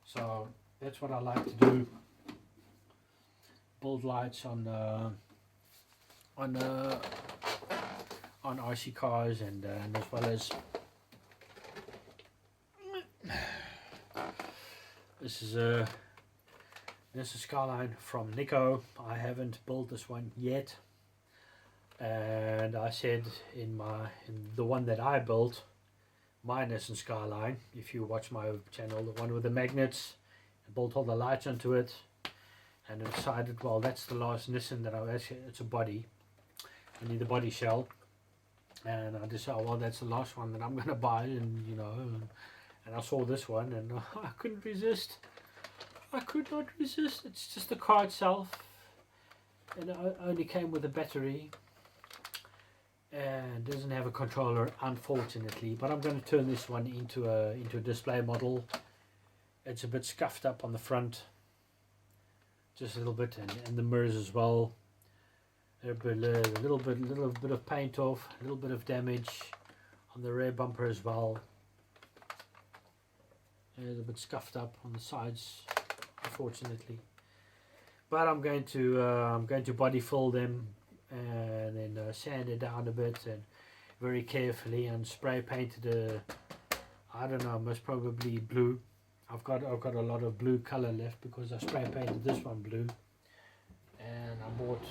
So that's what I like to do. Build lights on RC cars, and as well as this is a Skyline from Nico. I haven't built this one yet, and I said in the one that I built, my Nissan Skyline, if you watch my channel, the one with the magnets, I built all the lights onto it, and I decided, well, that's the last Nissan that it's a body, I need the body shell, and I decided, well, that's the last one that I'm going to buy, and and I saw this one, and I couldn't resist. I could not resist. It's just the car itself, and it only came with a battery, and doesn't have a controller, unfortunately. But I'm going to turn this one into a display model. It's a bit scuffed up on the front, just a little bit, and the mirrors as well. A little bit of paint off, a little bit of damage on the rear bumper as well. It's a bit scuffed up on the sides, unfortunately. But I'm going to body fill them, and then sand it down a bit, and very carefully, and spray painted I don't know, most probably blue. I've got a lot of blue color left because I spray painted this one blue, and I bought,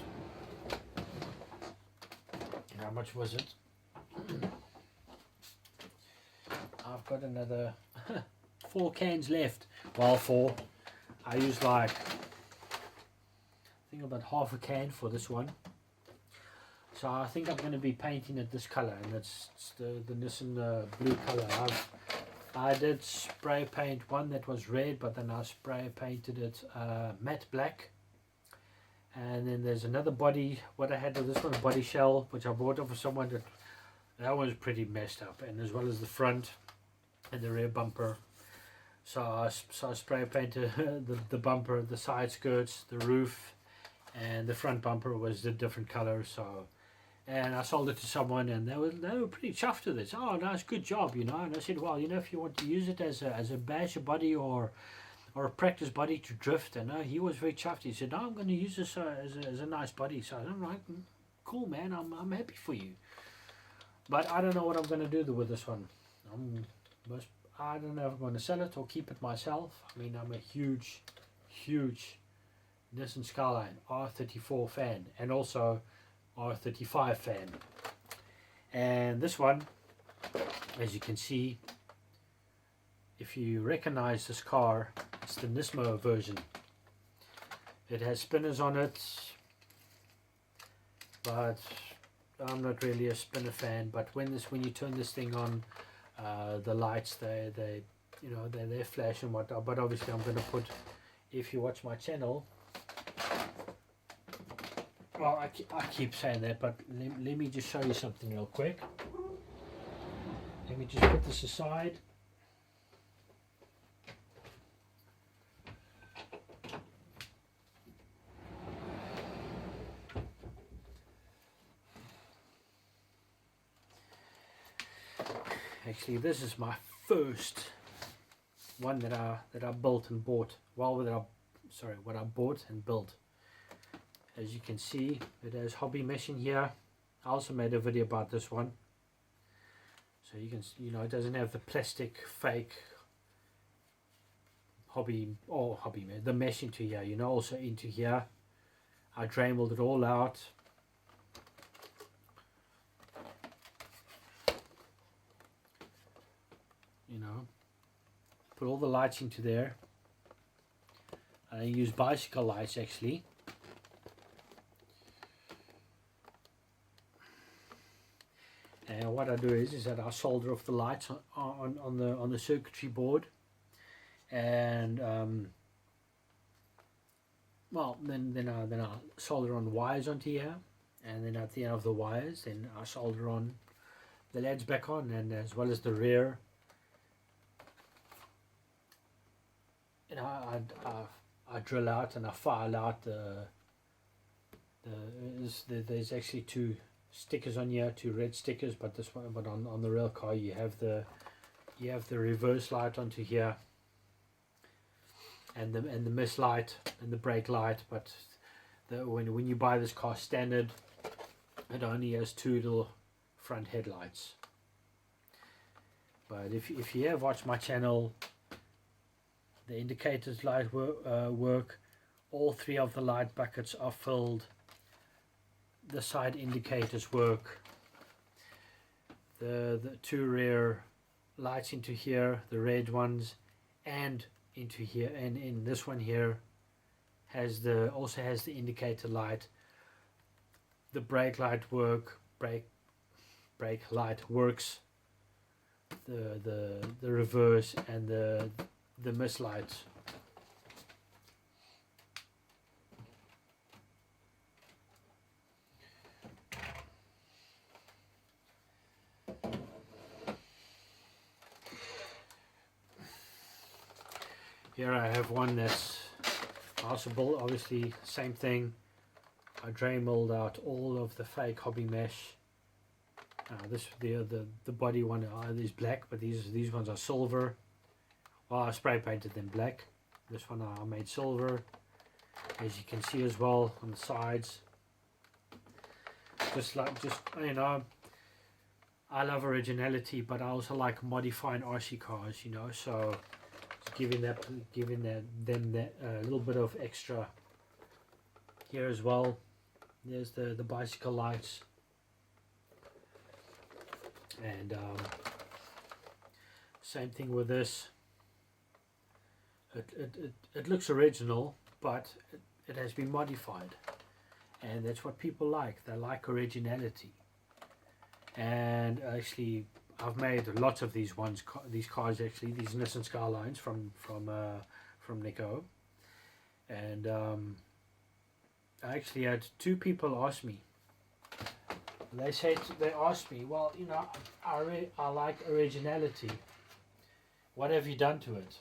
how much was it? I've got another 4 cans left. Well, 4. I used like, I think about half a can for this one. So I think I'm going to be painting it this color, and it's the Nissan blue color. I did spray paint one that was red, but then I spray painted it matte black. And then there's another body, what I had with this one, a body shell, which I bought off of someone that was pretty messed up, and as well as the front and the rear bumper. So I spray painted the bumper, the side skirts, the roof, and the front bumper was a different color. So, and I sold it to someone, and they were pretty chuffed with it. Oh, nice, good job, And I said, well, if you want to use it as a basher body or a practice body to drift, and he was very chuffed. He said, no, I'm going to use this as a nice body. So I'm like, cool, man, I'm happy for you. But I don't know what I'm going to do with this one. I don't know if I'm going to sell it or keep it myself. I mean, I'm a huge Nissan Skyline R34 fan, and also R35 fan. And this one, as you can see, if you recognize this car, it's the Nismo version. It has spinners on it, but I'm not really a spinner fan. But when you turn this thing on, the lights they flash and whatnot. But obviously I'm going to put, if you watch my channel, well, I keep saying that, but let me just show you something real quick. Let me just put this aside. Actually, this is my first one that I built and bought. Well, what I bought and built. As you can see, it has hobby mesh in here. I also made a video about this one. So you can, it doesn't have the plastic fake the mesh into here. Also into here. I drained it all out. Put all the lights into there. I use bicycle lights actually. And what I do is that I solder off the lights on the circuitry board, and well, then I solder on wires onto here, and then at the end of the wires, then I solder on the LEDs back on, and as well as the rear. You know, I drill out and I file out there's actually two stickers on here, two red stickers, but this one, but on the real car you have the reverse light onto here, and the mist light and the brake light. But when you buy this car standard, it only has two little front headlights. But if you have watched my channel, the indicators light work. All three of the light buckets are filled. The side indicators work. The two rear lights into here, the red ones, and into here, and in this one here also has the indicator light. The brake light light works. The reverse and the mist lights. Here I have one that's possible, obviously same thing. I dry milled out all of the fake hobby mesh. The body one is black, but these ones are silver. Well, I spray painted them black. This one I made silver, as you can see as well on the sides. Just you know, I love originality, but I also like modifying RC cars, you know. So giving them that little bit of extra here as well. There's the bicycle lights, and same thing with this. It looks original, but it has been modified, and that's what people like. They like originality. And actually, I've made lots of these cars actually, these Nissan Skylines from Nico, and I actually had two people ask me. They asked me, well, you know, I like originality. What have you done to it?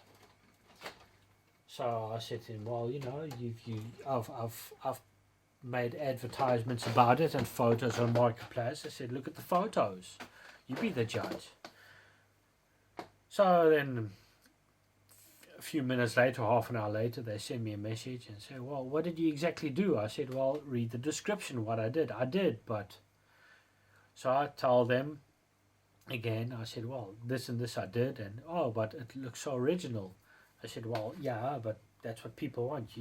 So I said to him, well, you know, I've made advertisements about it and photos on Marketplace. I said, look at the photos. You be the judge. So then a few minutes later, half an hour later, they send me a message and say, well, what did you exactly do? I said, well, read the description, what I did. I did, but... So I told them again, I said, well, this and this I did, and oh, but it looks so original. I said, well, yeah, but that's what people want.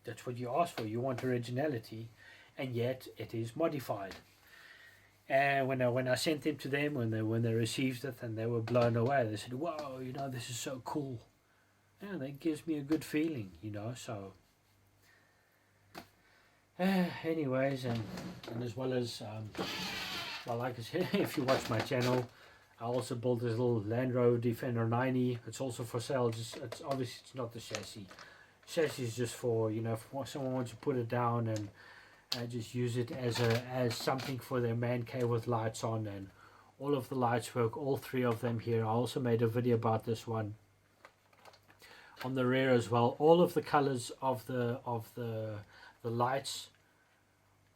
That's what you ask for. You want originality, and yet it is modified. And when I sent them to them, when they received it, and they were blown away, they said, "Wow, you know, this is so cool." And that gives me a good feeling, you know. So, anyways, and as well as, well, like I said, if you watch my channel, I also built this little Land Rover Defender 90. It's also for sale. It's obviously it's not the chassis. Chassis is just for, you know, if someone wants to put it down and just use it as something for their man cave with lights on, and all of the lights work. All three of them here. I also made a video about this one on the rear as well. All of the colors of the lights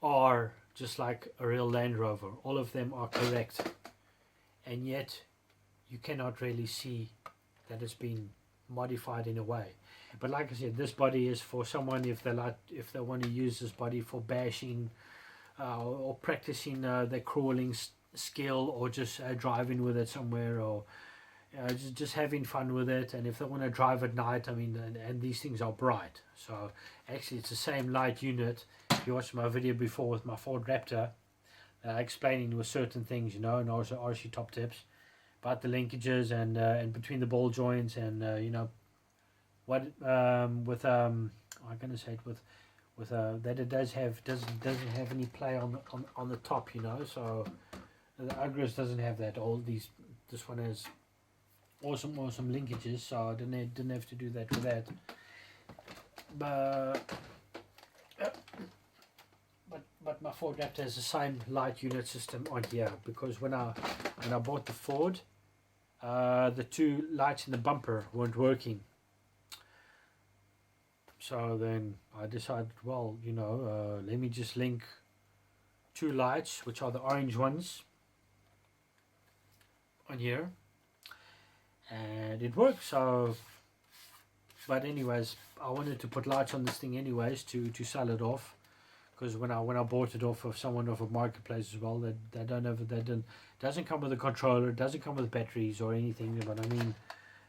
are just like a real Land Rover. All of them are correct, and yet you cannot really see that it's been modified in a way. But like I said, this body is for someone if they want to use this body for bashing or practicing their crawling skill, or just driving with it somewhere, or just having fun with it. And if they want to drive at night, I mean, and these things are bright. So actually it's the same light unit. If you watched my video before with my Ford Raptor, explaining with certain things, you know, and also RC top tips about the linkages and between the ball joints, and you know, what I'm gonna say it with that it doesn't have any play on the top, you know. So the Agros doesn't have that. This one has awesome linkages, so I didn't have to do that with that. But my Ford Raptor has the same light unit system on here, because when I bought the Ford, the two lights in the bumper weren't working. So then I decided, well, you know, let me just link two lights, which are the orange ones, on here, and it worked. So, but anyways, I wanted to put lights on this thing anyways to sell it off, because when I bought it off of someone off of Marketplace as well, they doesn't come with a controller, it doesn't come with batteries or anything. But I mean,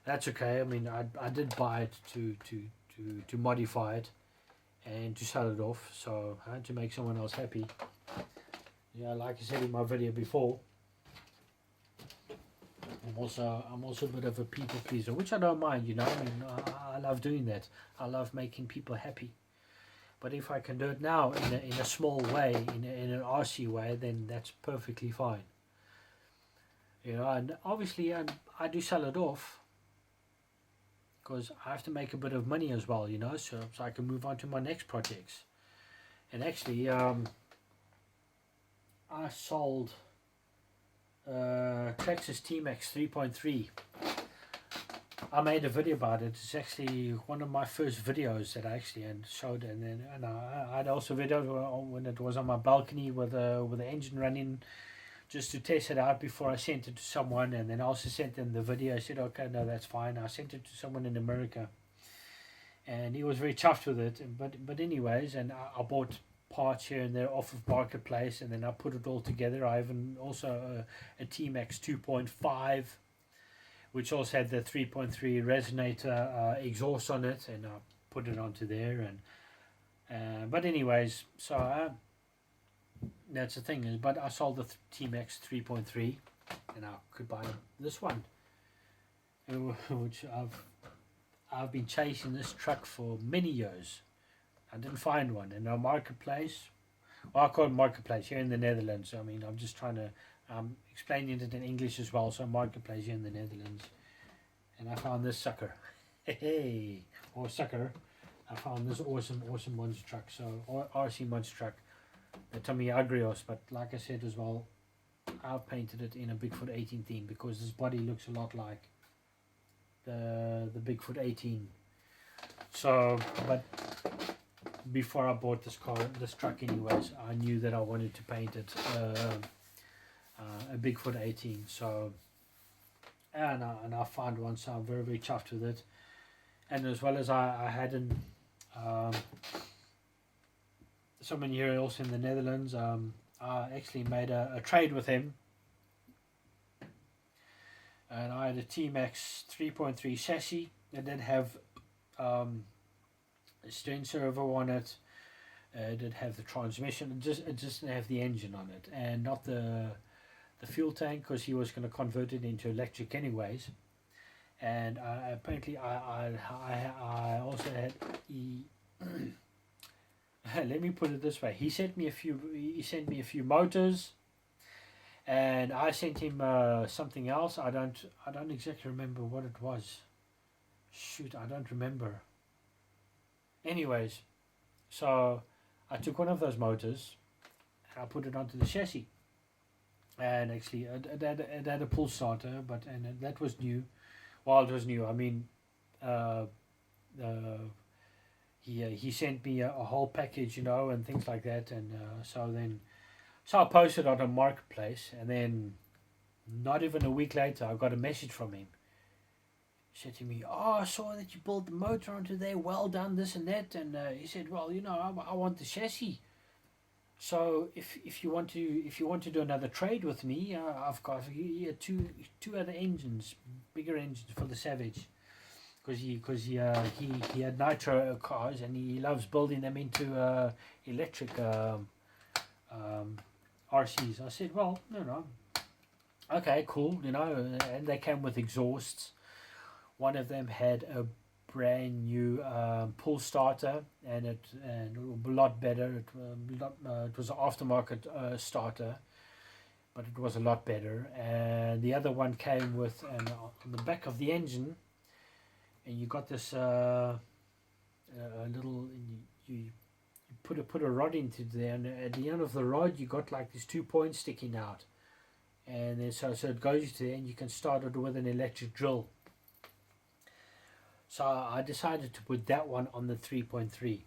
that's okay. I mean, I did buy it to modify it and to sell it off, so I had to make someone else happy. Yeah, like I said in my video before, I'm also a bit of a people pleaser, which I don't mind, you know. I mean, I love doing that. I love making people happy. But if I can do it now in a small way, in an RC way, then that's perfectly fine. You know, and obviously I do sell it off, because I have to make a bit of money as well, you know, so I can move on to my next projects. And actually, I sold Texas T-Max 3.3. I made a video about it. It's actually one of my first videos that I actually showed, and I had also videos when it was on my balcony with the engine running, just to test it out before I sent it to someone. And then I also sent them the video. I said, okay, no, that's fine. I sent it to someone in America, and he was very chuffed with it. But anyways, and I bought parts here and there off of Marketplace, and then I put it all together. I even also a T-Max 2.5, which also had the 3.3 resonator exhaust on it, and I put it onto there. And but anyways, so that's the thing is, but I sold the T-Max 3.3, and I could buy this one, which I've been chasing this truck for many years. I didn't find one in our Marketplace. Well, I call it Marketplace here in the Netherlands. I mean, I'm just trying to explaining it in English as well. So Marketplace here in the Netherlands, and I found this sucker. Hey, or sucker! I found this awesome monster truck. So RC monster truck, the Tommy Agrios. But like I said as well, I've painted it in a Bigfoot 18 theme, because this body looks a lot like the Bigfoot 18. So, but before I bought this truck anyways, I knew that I wanted to paint it a Bigfoot 18. So, and I found one, so I'm very chuffed with it. And as well as I had someone here also in the Netherlands, I actually made a trade with him, and I had a T-Max 3.3 chassis. It did have a stern servo on it. It did have the transmission. It just didn't have the engine on it, and not the fuel tank, because he was going to convert it into electric anyways. And apparently I also had let me put it this way. He sent me a few motors, and I sent him something else. I don't exactly remember what it was. Shoot, I don't remember. Anyways, so I took one of those motors and I put it onto the chassis. And actually it had a pull starter, and that was new. Well, it was new. I mean, he sent me a whole package, you know, and things like that. And so I posted on a Marketplace, and then not even a week later, I got a message from him. He said to me, "Oh, I saw that you built the motor onto there. Well done, this and that." And he said, "Well, you know, I want the chassis. So if you want to do another trade with me, I've got here two other engines, bigger engines for the Savage, because he had nitro cars, and he loves building them into electric RCs." I said, "Well, no, okay, cool, you know," and they came with exhausts. One of them had a brand new pull starter, and a lot better. It was an aftermarket starter, but it was a lot better. And the other one came with on the back of the engine, and you got this little you put a rod into there, and at the end of the rod you got like these 2 points sticking out, and then so it goes to there, and you can start it with an electric drill. So I decided to put that one on the 3.3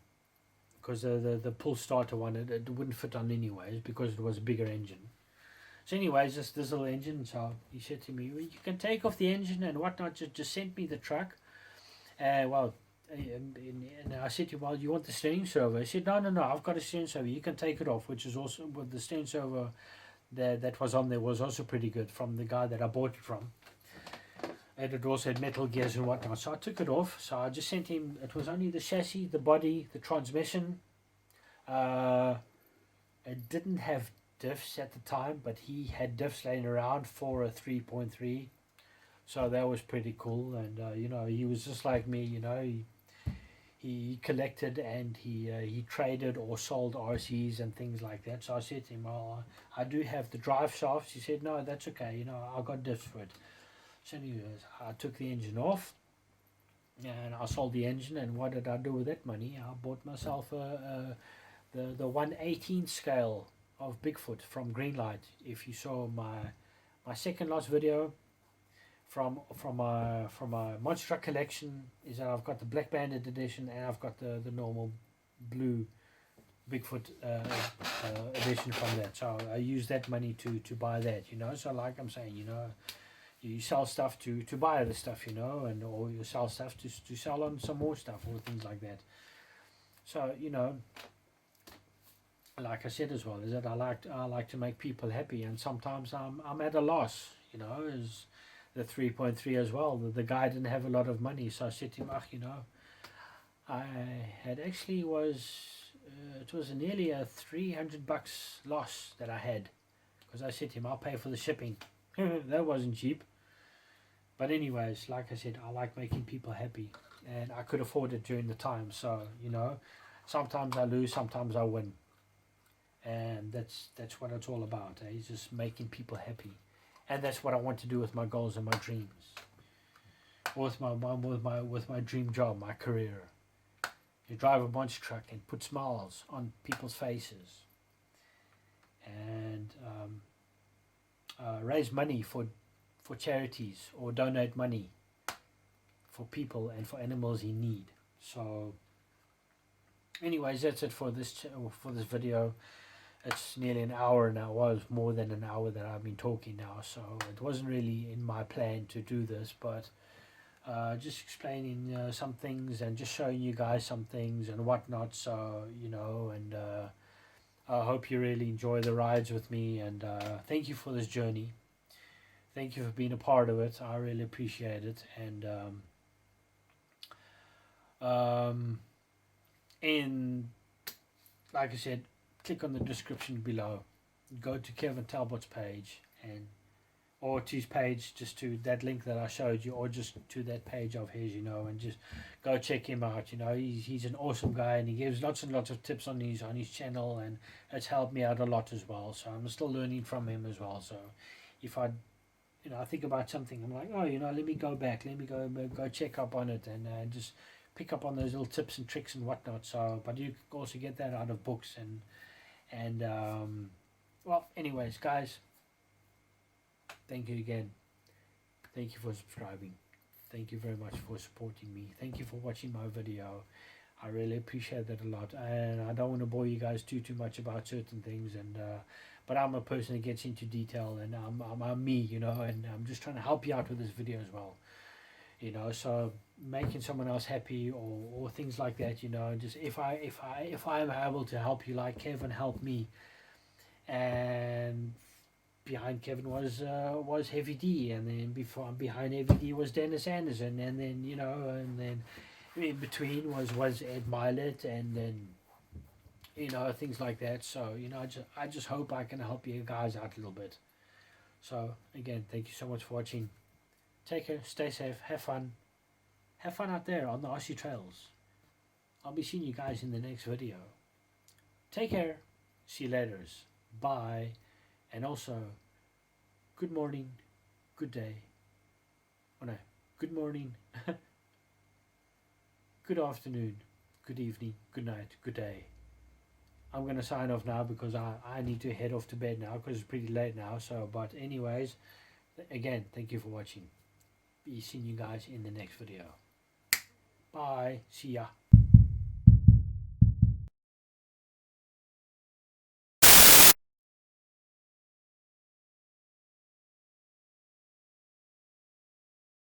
because the pull starter one, it wouldn't fit on anyways because it was a bigger engine. So anyways, this little engine, so he said to me, well, you can take off the engine and whatnot, just send me the truck. And I said to him, well, you want the steering servo? He said, no, I've got a steering servo, you can take it off, which is also, with the steering servo that was on there was also pretty good from the guy that I bought it from. And it also had metal gears and whatnot. So I took it off. So I just sent him, it was only the chassis, the body, the transmission. It didn't have diffs at the time, but he had diffs laying around for a 3.3. So that was pretty cool. And, he was just like me, he collected and he traded or sold RCs and things like that. So I said to him, well, I do have the drive shafts. He said, no, that's okay. I got diffs for it. So anyways, I took the engine off and I sold the engine, and what did I do with that money? I bought myself the 1/18 scale of Bigfoot from Greenlight. If you saw my second last video from my monster truck collection, is that I've got the Black Bandit edition and I've got the normal blue Bigfoot edition from that. So I used that money to buy that, so like I'm saying, you sell stuff to buy other stuff, and or you sell stuff to sell on some more stuff or things like that. So like I said as well, is that I like to make people happy, and sometimes I'm at a loss, is the 3.3 as well. The guy didn't have a lot of money, so I said to him, I had actually it was nearly a $300 loss that I had, because I said to him, I'll pay for the shipping. That wasn't cheap. But anyways, like I said, I like making people happy, and I could afford it during the time. So sometimes I lose, sometimes I win, and that's what it's all about. It's just making people happy, and that's what I want to do with my goals and my dreams, with my dream job, my career. You drive a monster truck and put smiles on people's faces, and raise money for charities, or donate money for people and for animals in need. So anyways, that's it for this video. It's nearly an hour now. It was more than an hour that I've been talking now, so it wasn't really in my plan to do this, but just explaining some things and just showing you guys some things and whatnot. So and I hope you really enjoy the rides with me, and thank you for this journey. Thank you for being a part of it. I really appreciate it. And like I said, click on the description below. Go to Kevin Talbot's page, or to his page, just to that link that I showed you, or just to that page of his, and just go check him out. He's an awesome guy, and he gives lots and lots of tips on his channel, and it's helped me out a lot as well. So I'm still learning from him as well. So if I think about something, I'm like, let me go back, let me go check up on it, and just pick up on those little tips and tricks and whatnot. So, but you can also get that out of books, and well, anyways, guys, thank you again. Thank you for subscribing. Thank you very much for supporting me. Thank you for watching my video. I really appreciate that a lot, and I don't want to bore you guys too much about certain things, and but I'm a person that gets into detail, and I'm me, and I'm just trying to help you out with this video as well, so making someone else happy, or things like that, just if I'm able to help you like Kevin helped me, and behind Kevin was Heavy D, and then behind Heavy D was Dennis Anderson, and then and then in between was Ed Milet, and then things like that. So I just hope I can help you guys out a little bit. So again, thank you so much for watching. Take care, stay safe, have fun, have fun out there on the Aussie trails. I'll be seeing you guys in the next video. Take care. See you later. Bye. And also, good morning, good day. Oh no, good morning, good afternoon, good evening, good night, good day. I'm going to sign off now because I need to head off to bed now because it's pretty late now. So, but anyways, again, thank you for watching. Be seeing you guys in the next video. Bye. See ya.